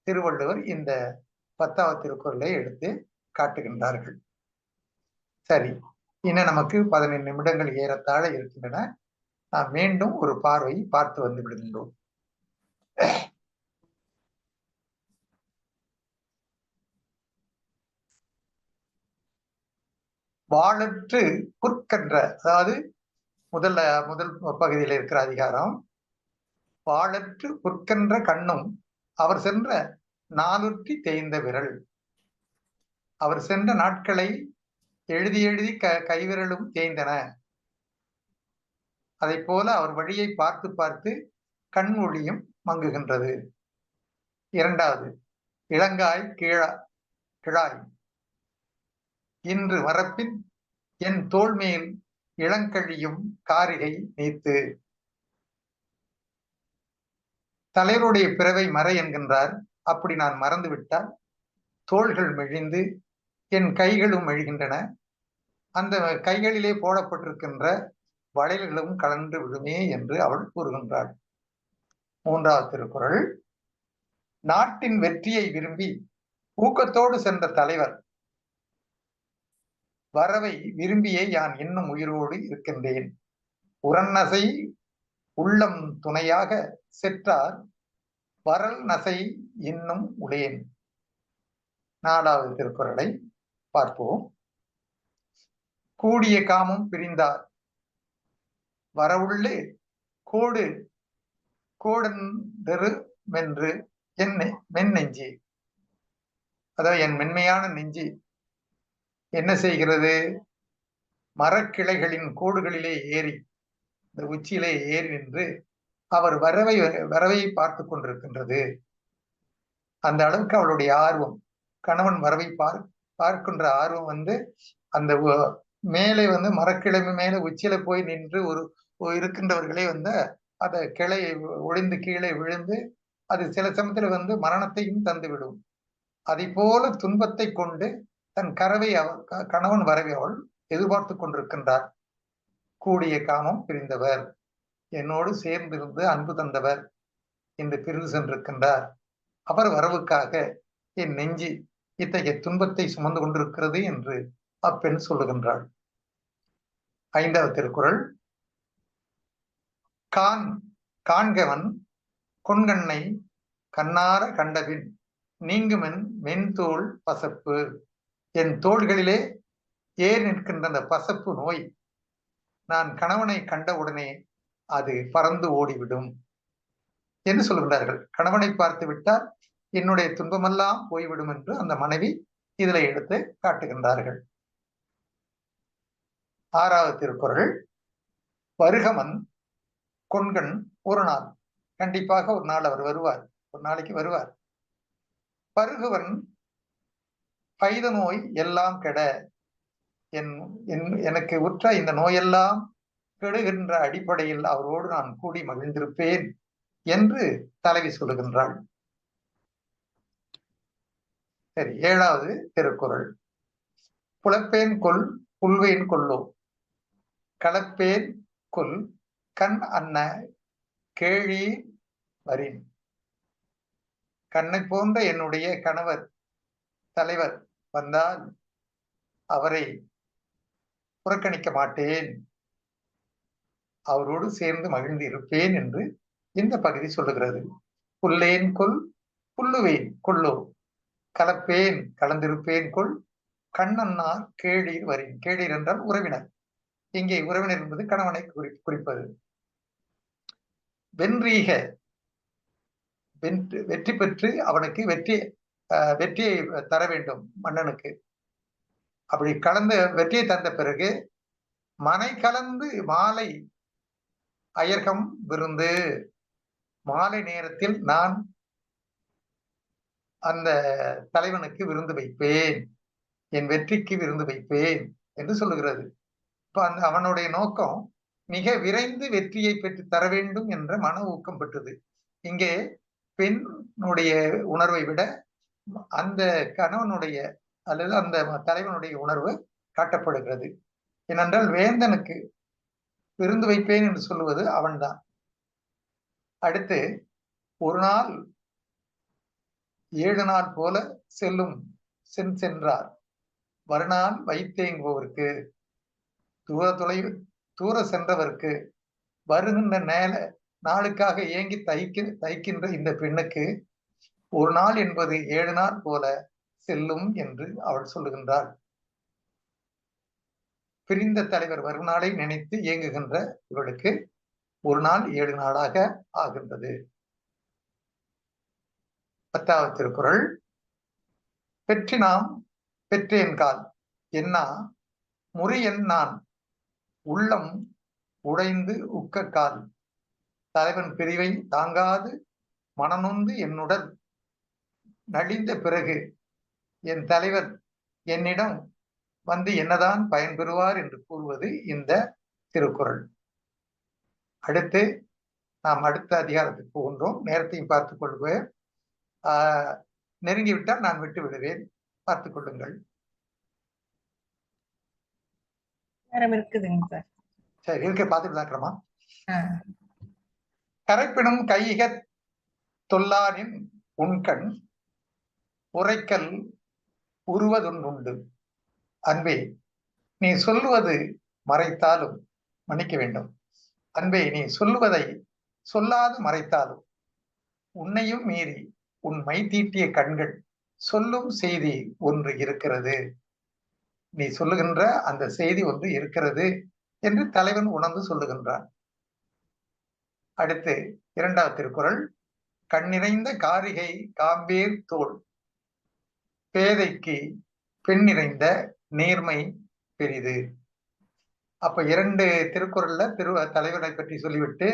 திருவள்ளுவர் இந்த 10வது திருக்குறளை எடுத்து காட்டுகின்றார்கள். சரி, இன்னும் நமக்கு 15 நிமிடங்கள் ஏறத்தாழ இருக்கின்றன. நாம் மீண்டும் ஒரு பார்வை பார்த்து வந்து விடுகின்றோம். வாளற்று புற்கன்ற, அதாவது முதல் பகுதியில் இருக்கிற அதிகாரம். வாளற்று புற்கன்ற கண்ணும் அவர் சென்ற நாளுற்றி தேய்ந்த விரல். அவர் சென்ற நாட்களை எழுதி எழுதி கைவிரலும் தேய்ந்தன. அதை போல அவர் வழியை பார்த்து பார்த்து கண் ஒளியும் மங்குகின்றது. 2வது, இளங்காய் கிழாய் இன்று வரப்பின் என் தோள் மேல் இளங்கழியும் காரிகை நீத்து. தலைவருடைய பிறவை மறை என்கின்றார். அப்படி நான் மறந்து விட்டால் தோள்கள் மெழிந்து என் கைகளும் மெழுகின்றன. அந்த கைகளிலே போடப்பட்டிருக்கின்ற வளையல்களும் கலந்து விடுமே என்று அவள் கூறுகின்றாள். 3வது திருக்குறள். நாட்டின் வெற்றியை விரும்பி ஊக்கத்தோடு சென்ற தலைவர் வரவை விரும்பியே யான் இன்னும் உயிரோடு இருக்கின்றேன். உரநசை உள்ளம் துணையாக செற்றார் வரல் நசை இன்னும் உளேன். 4வது திருக்குறளை பார்ப்போம். கூடிய காமம் பிரிந்தார் வரவுள்ளே கோடு கோடெரு மென்று என் மென்னெஞ்சி. அதாவது என் மென்மையான நெஞ்சி என்ன செய்கிறது? மரக்கிளைகளின் கோடுகளிலே ஏறி, இந்த உச்சியிலே ஏறி நின்று அவர் வரவை பார்த்து கொண்டிருக்கின்றது. அந்த அளவுக்கு அவளுடைய ஆர்வம், கணவன் வரவை பார்க்கின்ற ஆர்வம் அந்த மேலே மரக்கிளை மேல உச்சியில போய் நின்று இருக்கின்றவர்களே அந்த கிளை ஒளிந்து கீழே விழுந்து அது சில சமயத்துல மரணத்தையும் தந்துவிடும். அதை போல துன்பத்தை கொண்டு தன் கணவன் வரவை அவள் எதிர்பார்த்து கொண்டிருக்கின்றார். கூடிய காமம் பிரிந்தவர், என்னோடு சேர்ந்திருந்து அன்பு தந்தவர் என்று பிரிந்து சென்றிருக்கின்றார். அவர் வரவுக்காக என் நெஞ்சு இத்தகைய துன்பத்தை சுமந்து கொண்டிருக்கிறது என்று அப்பெண் சொல்லுகின்றாள். 5வது திருக்குறள். காண்கவன் கொண்கண்ணை கண்ணார கண்டபின் நீங்குமென் மென்தோள் பசப்பு. என் தோள்களிலே ஏறி நிற்கின்ற அந்த பசப்பு நோய் நான் கணவனை கண்டவுடனே அது பறந்து ஓடிவிடும் என்று சொல்கின்றார்கள். கணவனை பார்த்து விட்டால் என்னுடைய துன்பமெல்லாம் போய்விடும் என்று அந்த மனைவி இதில் எடுத்து காட்டுகின்றார்கள். 6வது திருக்குறள். வருகமன் கொண்கண் ஒரு நாள், கண்டிப்பாக ஒரு நாள் அவர் வருவார், ஒரு நாளைக்கு வருவார். பருகுவன் பைத நோய் எல்லாம் கெட, எனக்கு உற்ற இந்த நோயெல்லாம் கெடுகின்ற அடிப்படையில் அவரோடு நான் கூடி மகிழ்ந்திருப்பேன் என்று தலைவி சொல்லுகின்றாள். சரி, 7வது திருக்குறள். புலப்பேன் கொல் புல்வேன் கொல்லோ கலப்பேன் கொல் கண் அன்ன கேழி வரின். கண்ணை போன்ற என்னுடைய கணவர் தலைவர் வந்தால் அவரை புறக்கணிக்க மாட்டேன், அவரோடு சேர்ந்து மகிழ்ந்து இருப்பேன் என்று இந்த பகுதி சொல்லுகிறது. புல்லேன் கொல் புல்லுவேன் கொல்லோ கலப்பேன் கலந்திருப்பேன் கொல் கண்ணன்னார் கேளீர் வரின். கேளீர் என்றால் உறவினர். இங்கே உறவினர் என்பது கணவனை குறிப்பது. வென்றீக வெற்றி பெற்று அவனுக்கு வெற்றியை தர வேண்டும் மன்னனுக்கு. அப்படி வெற்றியை தந்த பிறகு மனை கலந்து மாலை அயர்கம் விருந்து, மாலை நேரத்தில் நான் அந்த தலைவனுக்கு விருந்து வைப்பேன், என் வெற்றிக்கு விருந்து வைப்பேன் என்று சொல்லுகிறது. இப்ப அவனுடைய நோக்கம் மிக விரைந்து வெற்றியை பெற்று தர வேண்டும் என்ற மன ஊக்கம் பெற்றது. இங்கே பெண்ணுடைய உணர்வை விட அந்த கணவனுடைய அல்லது அந்த தலைவனுடைய உணர்வு காட்டப்படுகிறது. ஏனென்றால் வேந்தனுக்கு விருந்து வைப்பேன் என்று சொல்லுவது அவன்தான். அடுத்து ஒரு நாள் 7 நாள் போல சென்றார் மறுநாள் வைத்தேங்குபவருக்கு, தூர சென்றவருக்கு, வருகின்ற நாளுக்காக ஏங்கி தைக்கின்ற இந்த பெண்ணுக்கு ஒரு நாள் என்பது 7 நாள் போல செல்லும் என்று அவள் சொல்லுகின்றாள். பிரிந்த தலைவர் வரும் நாளை நினைத்து இயங்குகின்ற இவளுக்கு ஒரு நாள் 7 நாளாக ஆகின்றது. 10வது திருக்குறள். பெற்றினாம் பெற்றேன் கால் என்னா முறியன் நான் உள்ளம் உடைந்து உக்க கால். தலைவன் பிரிவை தாங்காது மனநொந்து என்னுடன் நலிந்த பிறகு என் தலைவர் என்னிடம் என்னதான் பயன்பெறுவார் என்று கூறுவது இந்த திருக்குறள். அடுத்து நாம் அடுத்த அதிகாரத்துக்கு போகின்றோம். நேரத்தையும் பார்த்துக் கொள்வேன். நெருங்கிவிட்டால் நான் விட்டு விடுவேன், பார்த்துக் கொள்ளுங்கள். சரி, இருக்க பார்த்துட்டு தாக்கிறோமா. கரைப்பினும் கையிக தொல்லானின் உண்கண் உரைக்கல் உருவதொன்றுண்டு. அன்பே, நீ சொல்லுவது மறைத்தாலும், மன்னிக்க வேண்டும், அன்பே, நீ சொல்லுவதை சொல்லாது மறைத்தாலும் உன்னையும் மீறி உன் மை தீட்டிய கண்கள் சொல்லும் செய்தி ஒன்று இருக்கிறது. நீ சொல்லுகின்ற அந்த செய்தி ஒன்று இருக்கிறது என்று தலைவன் உணர்ந்து சொல்லுகின்றான். அடுத்து 2வது திருக்குறள். கண்ணிறைந்த காரிகை காம்பேர் தோள், பேதைக்கு பெண் நிறைந்த நேர்மை பெரிது. அப்ப 2 திருக்குறள்ல தலைவனை பற்றி சொல்லிவிட்டு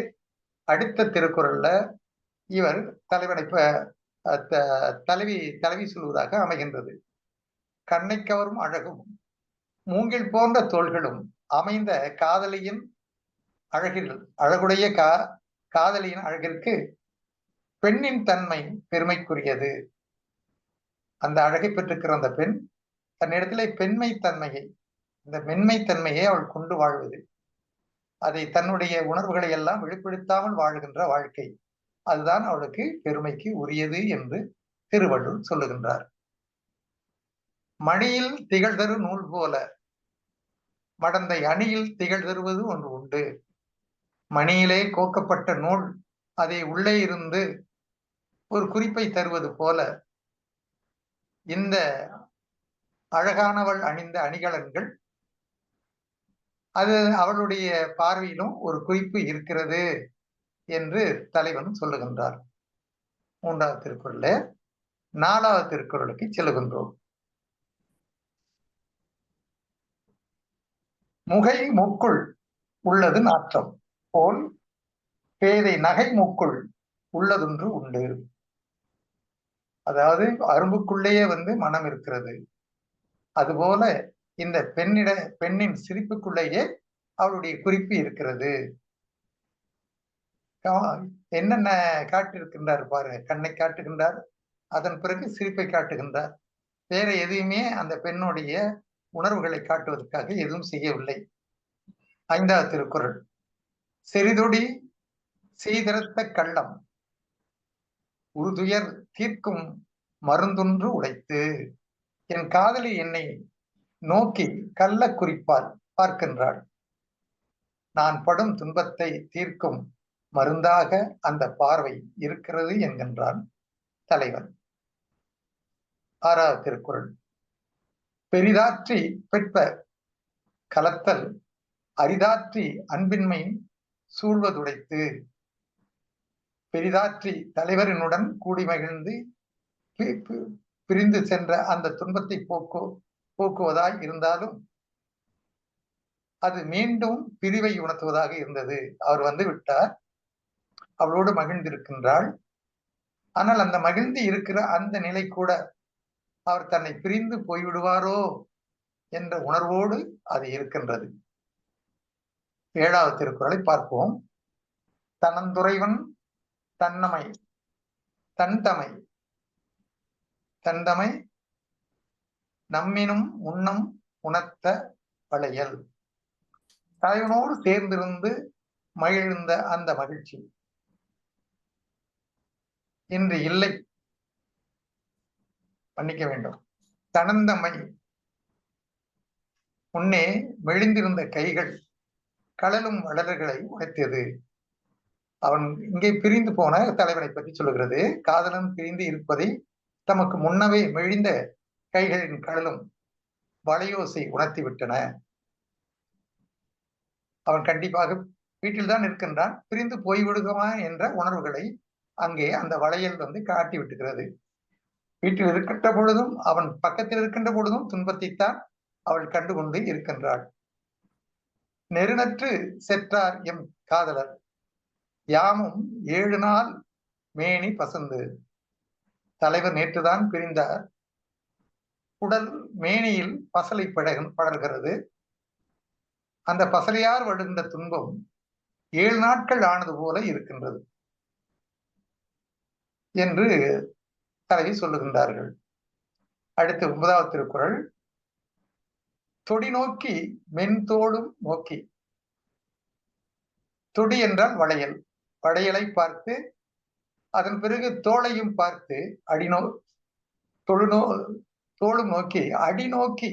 அடுத்த திருக்குறள்ல இவர் தலைவனை தலைவி சொல்வதாக அமைகின்றது. கண்ணை கவரும் அழகும் மூங்கில் போன்ற தோள்களும் அமைந்த காதலியின் அழகுடைய காதலியின் அழகிற்கு பெண்ணின் தன்மை பெருமைக்குரியது. அந்த அழகை பெற்றிருக்கிற அந்த பெண் தன்னிடத்திலே பெண்மை தன்மையை, இந்த மென்மை தன்மையை அவள் கொண்டு வாழ்வது, அதை தன்னுடைய உணர்வுகளை எல்லாம் வெளிப்படுத்தாமல் வாழ்கின்ற வாழ்க்கை, அதுதான் அவளுக்கு பெருமைக்கு உரியது என்று திருவள்ளுவர் சொல்லுகின்றார். மணியில் திகழ்தரு நூல் போல மடந்தை அணியில் திகழ் தருவது ஒன்று உண்டு. மணியிலே கோக்கப்பட்ட நூல் அதை உள்ளே இருந்து ஒரு குறிப்பை தருவது போல இந்த அழகானவள் அணிந்த அணிகலன்கள் அது அவளுடைய பார்வையிலும் ஒரு குறிப்பு இருக்கிறது என்று தலைவன் சொல்லுகின்றார். 3வது திருக்குறள்ல 4வது திருக்குறளுக்கு செல்லுகின்றோம். முகை மூக்குள் உள்ளது நாற்றம் போல் பேதை நகை மூக்குள் உள்ளதொன்று உண்டு. அதாவது அரும்புக்குள்ளேயே மனம் இருக்கிறது. அதுபோல இந்த பெண்ணின் சிரிப்புக்குள்ளேயே அவளுடைய குறிப்பு இருக்கிறது. என்னென்ன காட்டியிருக்கின்றார் பாருங்க. கண்ணை காட்டுகின்றார், அதன் பிறகு சிரிப்பை காட்டுகின்றார். வேற எதையுமே அந்த பெண்ணுடைய உணர்வுகளை காட்டுவதற்காக எதுவும் செய்யவில்லை. 5வது திருக்குறள். செறிதொடி செய்திரத்த கள்ளம் உறுதுயர் தீர்க்கும் மருந்தொன்று உடைத்து, என் காதலி என்னை நோக்கி கள்ள குறிப்பால் பார்க்கின்றாள். நான் படும் துன்பத்தை தீர்க்கும் மருந்தாக அந்த பார்வை இருக்கிறது என்கின்றான் தலைவன். 6வது திருக்குறள். பெரிதாற்றி பெற்ப கலத்தல் அரிதாற்றி அன்பின்மை சூழ்வதுடைத்து, பெரிதாற்றி தலைவரினுடன் கூடி மகிழ்ந்து பிரிந்து சென்ற அந்த துன்பத்தை போக்குவதாய் இருந்தாலும் அது மீண்டும் பிரிவை உணர்த்துவதாக இருந்தது. அவர் வந்து விட்டார், அவளோடு மகிழ்ந்திருக்கின்றாள். ஆனால் அந்த மகிழ்ந்து இருக்கிற அந்த நிலை கூட அவர் தன்னை பிரிந்து போய்விடுவாரோ என்ற உணர்வோடு அது இருக்கின்றது. 7வது திருக்குறளை பார்ப்போம். தனந்துறைவன் தன்னமை தன்தமை தந்தமை நம்மினும் உண்ணம் உணர்த்த வளையல். தலைவனோடு சேர்ந்திருந்து மகிழ்ந்த அந்த மகிழ்ச்சி இன்று இல்லை, மன்னிக்க வேண்டும். தனந்தமை முன்னே மெலிந்திருந்த கைகள் கடலும் வளர்களை உடைத்தது. அவன் இங்கே பிரிந்து போன தலைவனை பற்றி சொல்லுகிறது. காதலன் பிரிந்து இருப்பதை தமக்கு முன்னவே மெலிந்த கைகளின் கடலும் வளையோசை உணர்த்தி விட்டன. அவன் கண்டிப்பாக வீட்டில்தான் இருக்கின்றான், பிரிந்து போய்விடுகமா என்ற உணர்வுகளை அங்கே அந்த வளையல் காட்டி விட்டுகிறது. வீட்டில் இருக்கின்ற பொழுதும் அவன் பக்கத்தில் இருக்கின்ற பொழுதும் துன்பத்தைத்தான் அவள் கண்டுகொண்டு இருக்கின்றாள். நெருநற்று செற்றார் எம் காதலர் யாமும் 7 நாள் மேனி பசந்து. தலைவர் நேற்றுதான் பிரிந்தார். உடல் மேனியில் பசலை படர்கிறது. அந்த பசலையார் வடுகின்ற துன்பம் 7 நாட்கள் ஆனது போல இருக்கின்றது என்று தலைவி சொல்லுகின்றார்கள். அடுத்து 9வது திருக்குறள். தொடி நோக்கி மென்தோளும் நோக்கி. தொடி என்றால் வளையல். வளையலை பார்த்து அதன் பிறகு தோளையும் பார்த்து அடிநோ தோளும் நோக்கி அடி நோக்கி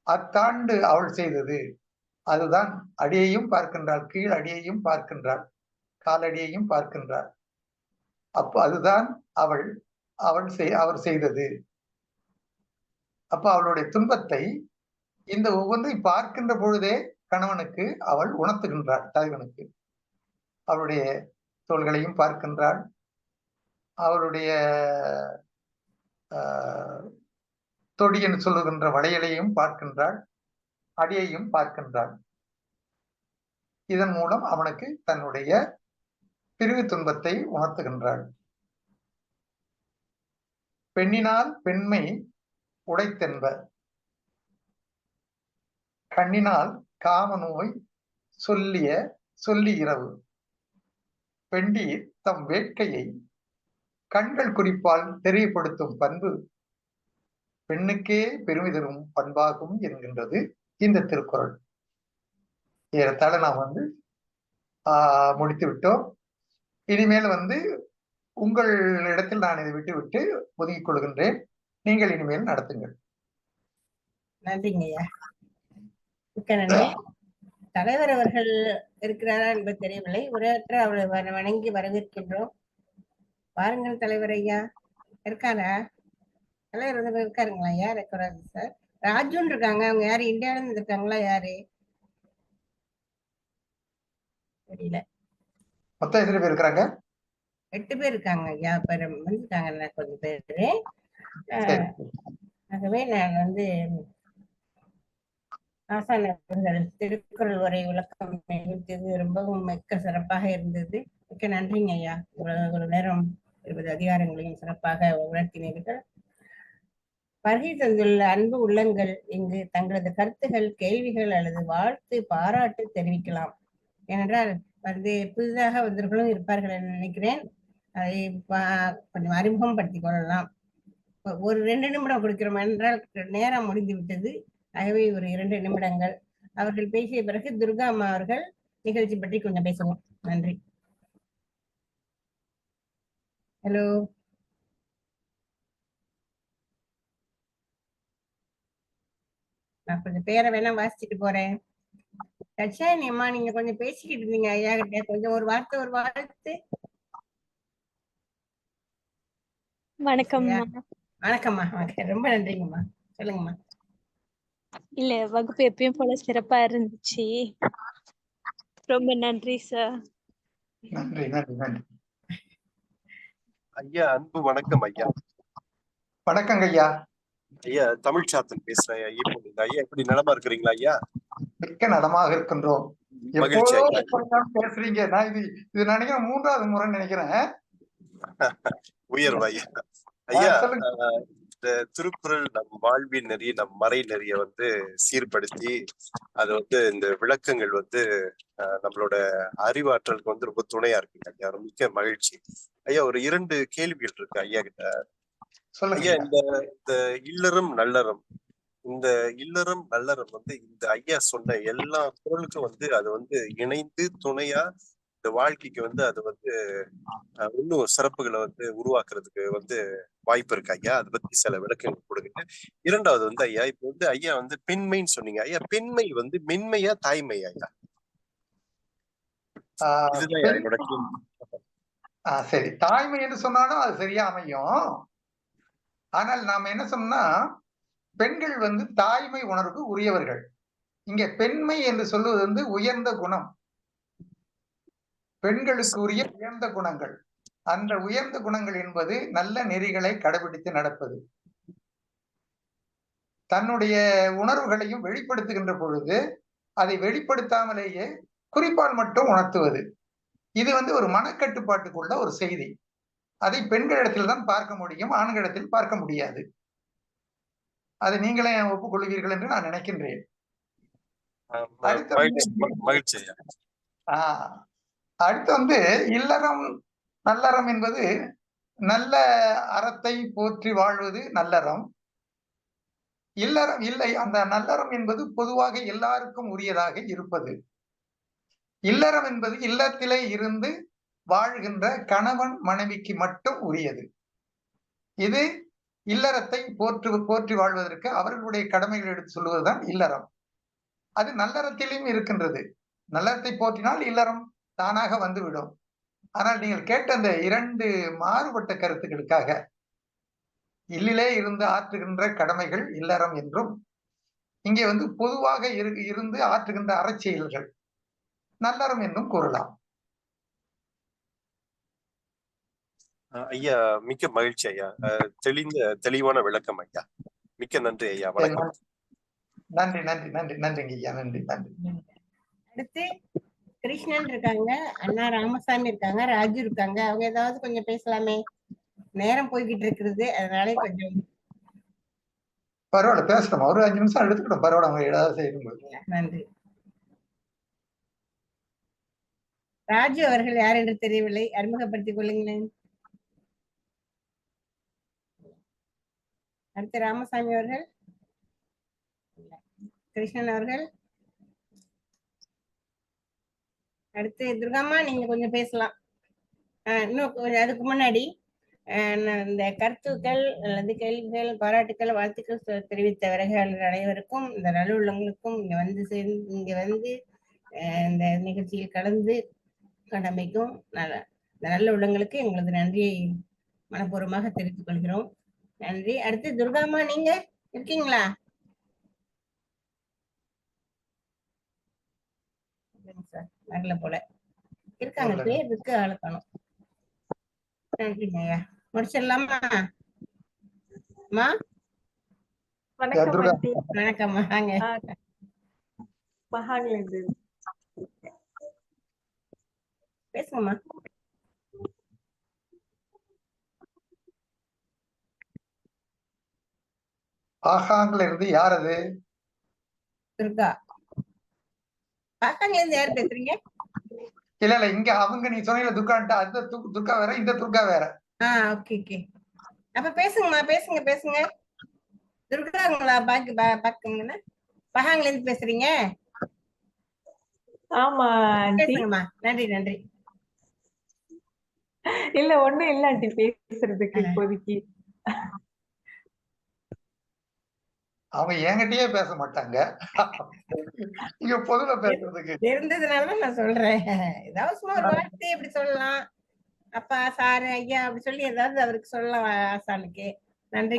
அத்தாண்டு அவள் செய்தது. அதுதான் அடியையும் பார்க்கின்றாள், கீழ் அடியையும் பார்க்கின்றாள், காலடியையும் பார்க்கின்றாள். அப்போ அதுதான் அவர் செய்தது. அப்ப அவளுடைய துன்பத்தை இந்த ஒவ்வொன்றை பார்க்கின்ற பொழுதே கணவனுக்கு அவள் உணர்த்துகின்றாள். தலைவனுக்கு அவளுடைய தோள்களையும் பார்க்கின்றாள், அவருடைய தொடி என்று சொல்லுகின்ற வளையலையும் பார்க்கின்றாள், அடியையும் பார்க்கின்றாள். இதன் மூலம் அவனுக்கு தன்னுடைய பிரிவு துன்பத்தை உணர்த்துகின்றாள். பெண்ணினால் பெண்மை உடைத்தென்ப, கண்ணினால் காம நோய் சொல்லி இரவு, பெண்டீர் தம் வேட்கையை கண்கள் குறிப்பால் தெரியப்படுத்தும் பண்பு பெண்ணுக்கே பெருமை தரும் பண்பாகும் என்கின்றது இந்த திருக்குறள். ஏறத்தாழ நாம் முடித்து விட்டோம். இனிமேல் உங்கள் இடத்தில் நான் இதை விட்டு ஒதுக்கிக் கொள்கின்றேன். நீங்கள் இனிமேல் நடத்துங்கள். நன்றிங்க ஐயா. மிக்க நன்றி. தலைவர் அவர்கள் இருக்கிறாரா என்பது தெரியவில்லை. உரையாற்ற அவளை வணங்கி வரவேற்கின்றோம். பாருங்கள் தலைவர் ஐயா இருக்காரா? தலைவர் இருக்காருங்களா? யார் இருக்கிறாரு சார்? ராஜுன்னு இருக்காங்க. அவங்க யாரு? இந்தியாவில இருந்து இருக்காங்களா? யாரு தெரியல. மொத்தம் எத்தனை பேர் இருக்காங்க? 8 பேர் இருக்காங்க ஐயா. வந்துட்டாங்க கொஞ்சம் பேரு. ஆகவே நான் ஆசானவர்கள் திருக்குறள் உரை விளக்கம் நிகழ்த்தியது ரொம்பவும் மிக்க சிறப்பாக இருந்தது. மிக்க நன்றிங்க ஐயா. ஒரு நேரம் 20 அதிகாரங்களையும் சிறப்பாக உணர்த்தினீர்கள். வருகை தந்துள்ள அன்பு உள்ளங்கள் இங்கு தங்களது கருத்துகள், கேள்விகள் அல்லது வாழ்த்து, பாராட்டு தெரிவிக்கலாம். ஏனென்றால் புதிதாக வந்தவர்களும் இருப்பார்கள் என்று நினைக்கிறேன். அதை கொஞ்சம் அறிமுகம் படுத்திக் கொள்ளலாம். ஒரு 2 நிமிடம் கொடுக்கிறோம் என்றால் நேரம் முடிந்து விட்டது. ஆகவே ஒரு 2 நிமிடங்கள் அவர்கள் பேசிய பிறகு துர்கா அம்மா அவர்கள் நிகழ்ச்சி பற்றி கொஞ்சம் பேசுவோம். நன்றி. ஹலோ, நான் கொஞ்சம் பேரை வேணா வாசிச்சுட்டு போறேன். தட்சாயணி அம்மா, நீங்க கொஞ்சம் பேசிக்கிட்டு இருந்தீங்க ஐயா கிட்ட. கொஞ்சம் ஒரு வாழ்த்து. வணக்கம்மா. வணக்கம்மா. ரொம்ப நன்றிங்கம்மா. சொல்லுங்கம்மா. இல்ல, வகுப்பு எப்பயும் போல சிறப்பா இருந்துச்சு. ரொம்ப நன்றி சார். நன்றி. ஐயா அன்பு வணக்கம் ஐயா. வணக்கங்க ஐயா. ஐயா தமிழ் சாத்தன் பேசுறேன் ஐயா. ஐயா எப்படி நலமா இருக்கிறீங்களா ஐயா? மிக்க நலமாக இருக்கின்றோம். பேசுறீங்க. நான் இது நினைக்கிறேன் 3வது முறை நினைக்கிறேன். உயர்வு ஐயா. ஐயா இந்த திருக்குறள் நம் வாழ்வின் நெறிய, நம் மறை நெறிய சீர்படுத்தி அது இந்த விளக்கங்கள் நம்மளோட அறிவாற்றலுக்கு ரொம்ப துணையா இருக்குங்க ஐயா. மிக்க மகிழ்ச்சி ஐயா. ஒரு 2 கேள்விகள் இருக்கு ஐயா கிட்ட. ஐயா, இந்த இல்லறம் நல்லறம், இந்த இல்லறம் நல்லறம் இந்த ஐயா சொன்ன எல்லா குறளுக்கும் அது இணைந்து துணையா இந்த வாழ்க்கைக்கு அது இன்னும் சிறப்புகளை உருவாக்குறதுக்கு வாய்ப்பு இருக்கு ஐயா. அதை பத்தி சில விளக்கங்கள் கொடுங்க. 2வது ஐயா, இப்போ ஐயா பெண்மைன்னு சொன்னீங்க ஐயா. பெண்மை மென்மையா தாய்மையா ஐயா? இதுதான் என்னோட கேள்வி. சரி, தாய்மை என்று சொன்னாலும் அது சரியா அமையும். ஆனால் நாம என்ன சொன்னா, பெண்கள் தாய்மை உணர்வுக்கு உரியவர்கள். இங்க பெண்மை என்று சொல்லுவது உயர்ந்த குணம், பெண்களுக்கு உரிய உயர்ந்த குணங்கள். அந்த உயர்ந்த குணங்கள் என்பது நல்ல நெறிகளை கடைபிடித்து நடப்பது, தன்னுடைய உணர்வுகளையும் வெளிப்படுத்துகின்ற பொழுது அதை வெளிப்படுத்தாமலேயே குறிப்பால் மட்டும் உணர்த்துவது. இது ஒரு மனக்கட்டுப்பாட்டுக்குள்ள ஒரு செய்தி. அதை பெண்களிடத்தில் தான் பார்க்க முடியும், ஆண்களிடத்தில் பார்க்க முடியாது. அதை நீங்களே ஒப்புக்கொள்வீர்கள் என்று நான் நினைக்கின்றேன். அடுத்து இல்லறம் நல்லறம் என்பது நல்ல அறத்தை போற்றி வாழ்வது நல்லறம். இல்லறம் இல்லை, அந்த நல்லறம் என்பது பொதுவாக எல்லாருக்கும் உரியதாக இருப்பது. இல்லறம் என்பது இல்லத்திலே இருந்து வாழ்கின்ற கணவன் மனைவிக்கு மட்டும் உரியது. இது இல்லறத்தை போற்றி வாழ்வதற்கு அவர்களுடைய கடமைகள் எடுத்து சொல்லுவதுதான் இல்லறம். அது நல்லறத்திலும் இருக்கின்றது. நல்லறத்தை போற்றினால் இல்லறம் தானாக வந்துவிடும். ஆனால் நீங்கள் கேட்ட அந்த 2 மாறுபட்ட கருத்துக்களுக்காக இல்லிலே இருந்து ஆற்றுகின்ற கடமைகள் இல்லறம் என்றும், இங்கே பொதுவாக இருந்து ஆற்றுகின்ற அறச்செயல்கள் நல்லறம் என்றும் கூறலாம். ஐயா, மிக்க மகிழ்ச்சி ஐயா. தெளிவான விளக்கம் ஐயா. மிக்க நன்றி ஐயா. வணக்கம். நன்றி நன்றி நன்றி நன்றிங்க ஐயா. நன்றி நன்றி. அடுத்து கிருஷ்ணன் இருக்காங்க, அண்ணா ராமசாமி இருக்காங்க, ராஜு இருக்காங்க. அவங்க ஏதாவது கொஞ்சம் பேசலாமே. நேரம் போய்கிட்டு இருக்கிறது, அதனால கொஞ்சம் பரவாயில்ல பேசணும். ஒரு 5 நிமிஷம் எடுத்துக்கிட்டோம். பரவாயில்ல, அவங்க ஏதாவது செய்யும்போது. நன்றி. ராஜு அவர்கள் யார் என்று தெரியவில்லை, அறிமுகப்படுத்திக் கொள்ளுங்களேன். அடுத்து ராமசாமி அவர்கள், கிருஷ்ணன் அவர்கள், அடுத்து துர்காம்மா, நீங்க கொஞ்சம் பேசலாம். இன்னும் அதுக்கு முன்னாடி இந்த கருத்துக்கள் அல்லது கேள்விகள், பாராட்டுக்கள், வாழ்த்துக்கள் தெரிவித்தவர்கள் அனைவருக்கும், இந்த நல்லுள்ளங்களுக்கும் இங்க வந்து இந்த நிகழ்ச்சியில் கலந்து கடமைக்கும் இந்த நல்ல உள்ளங்களுக்கு எங்களது நன்றியை மனப்பூர்வமாக தெரிவித்துக் கொள்கிறோம். நன்றி. அடுத்து துர்காம்மா, நீங்க இருக்கீங்களா? வரல போல இருக்காங்க, பேர் இருக்கு, ஆளுக்கணும். நன்றிங்க ஐயா. முடிச்சிடலாமா? வணக்கம். வாங்க. பேசுங்கம்மா. ஆகாங்கல இருந்து யார் அது? துர்கா. ஆகாங்கல இருந்து யார் பேசுறீங்க? இல்ல இங்க அவங்க நீ சொன்னீங்க துர்கான்ட்டு, அந்த துர்கா வேற, இந்த துர்கா வேற. ஓகே. அப்ப பேசுங்கம்மா, பேசுங்க. துர்காங்களா? பாக்குங்கன்னா பகாங்கல இருந்து பேசுறீங்க? ஆமா பேசுங்கம்மா. நன்றி. இல்ல ஒண்ணும் இல்ல ஆண்டி பேசுறதுக்கு இப்போதைக்கு. அவங்க என்கிட்டயே பேச மாட்டாங்க, இங்க பொதுவா பேசுறதுக்கு இருந்ததுனாலதான் நான் சொல்றேன். ஏதாவது சும்மா ஒரு வார்த்தை எப்படி சொல்லலாம், அப்பா, சாரு, ஐயா அப்படி சொல்லி ஏதாவது அவருக்கு சொல்லலாம் ஆசானுக்கு. நன்றி.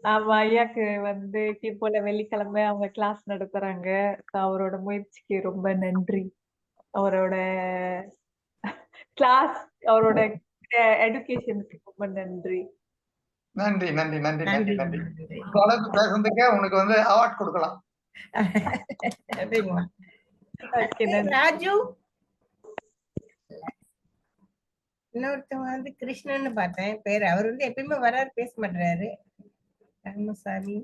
ஆமா, ஐயாக்கு போல வெள்ளிக்கிழமை அவங்க கிளாஸ் நடத்துறாங்க. அவரோட முயற்சிக்கு ரொம்ப நன்றி. அவரோட கிளாஸ், அவரோட எடுகேஷனுக்கு ரொம்ப நன்றி. நன்றி. பேசுறதுக்கே உனக்கு அவார்ட் கொடுக்கலாம். ராஜு, இன்னொருத்தவங்க கிருஷ்ணன்னு பார்த்தேன் பேரு. அவர் எப்பயுமே வராரு, பேச மாட்டாரு. ராமசாமி.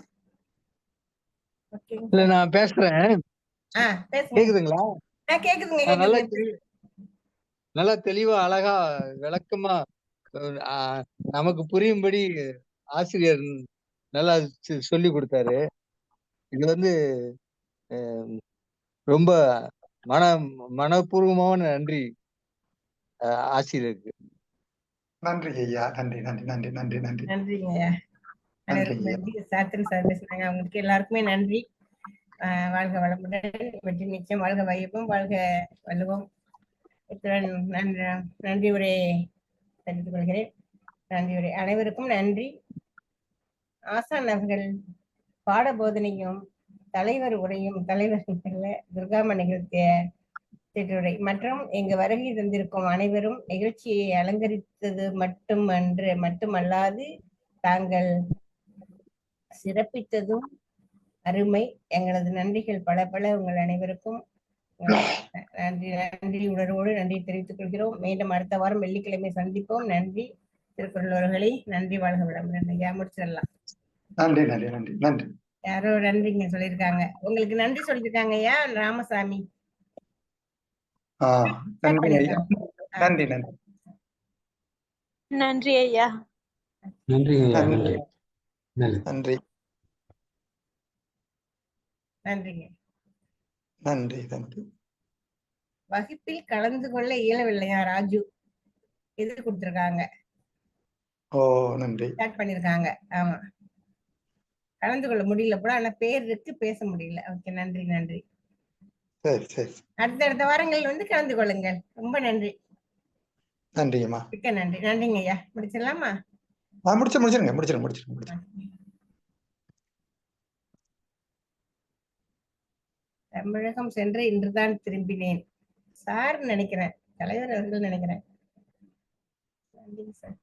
இல்ல, நான் பேசுறேன். கேக்குதுங்களா? கேக்குதுங்க. நல்லா தெளிவா, அழகா, விளக்கமா, நமக்கு புரியும்படி ஆசிரியர் நல்லா சொல்லி கொடுத்தாரு. இது ரொம்ப மனப்பூர்வமான நன்றி ஆசிரியருக்கு. நன்றி ஐயா. நன்றிங்க ஐயா. சாத்திரம் சார் பேசுனாங்க, அவங்களுக்கு எல்லாருக்குமே நன்றி. வாழ்க வளமுடன், வெற்றி நிச்சயம், வாழ்க வையப்பம், வாழ்க வள்ளுவோம். இத்துடன் நன்றி உரை தெரிவித்துக் கொள்கிறேன். நன்றி உரை அனைவருக்கும் நன்றி. ஆசான் அவர்கள் பாட போதனையும் தலைவர் உரையும், தலைவர் துர்காம்மா நிகழ்த்திய சிற்றுரை மற்றும் இங்கு வருகை தந்திருக்கும் அனைவரும் நிகழ்ச்சியை அலங்கரித்தது மட்டுமல்லாது தாங்கள் சிறப்பித்ததும் அருமை. எங்களது நன்றிகள் பல உங்கள் அனைவருக்கும் நன்றி உணர்வோடு நன்றி தெரிவித்துக் கொள்கிறோம். மீண்டும் அடுத்த வாரம் வெள்ளிக்கிழமை சந்திப்போம். நன்றி திருக்குறளவர்களே. நன்றி. வாழ்க வளமுடன். ஐயா, முடிச்சிடலாம். நன்றி. யாரோ நன்றிங்க சொல்லியிருக்காங்க. உங்களுக்கு நன்றி சொல்லியிருக்காங்க ஐயா. ராமசாமி. நன்றி ஐயா. நன்றிங்க. வகுப்பில் கலந்து கொள்ள இயலவில்லையா ராஜு, இது கொடுத்திருக்காங்க, ஓ நன்றி. ஸ்டார்ட் பண்ணிருக்காங்க. ஆமா, கலந்து கொள்ள முடியல போல, ஆனா பேர் இருக்கு, பேச முடியல. ஓகே, நன்றி நன்றி. சரி சரி அடுத்தடுத்த வாரங்களில் வந்து கலந்து கொள்ளுங்கள். ரொம்ப நன்றி. நன்றிங்கம்மா. மிக்க நன்றி. நன்றிங்க ஐயா. முடிச்சிடலாமா? முடிச்சிருங்க. தமிழகம் சென்று இன்றுதான் திரும்பினேன். சார் நினைக்கிறேன், தலைவர் அவர்கள் நினைக்கிறேன். நன்றிங்க சார்.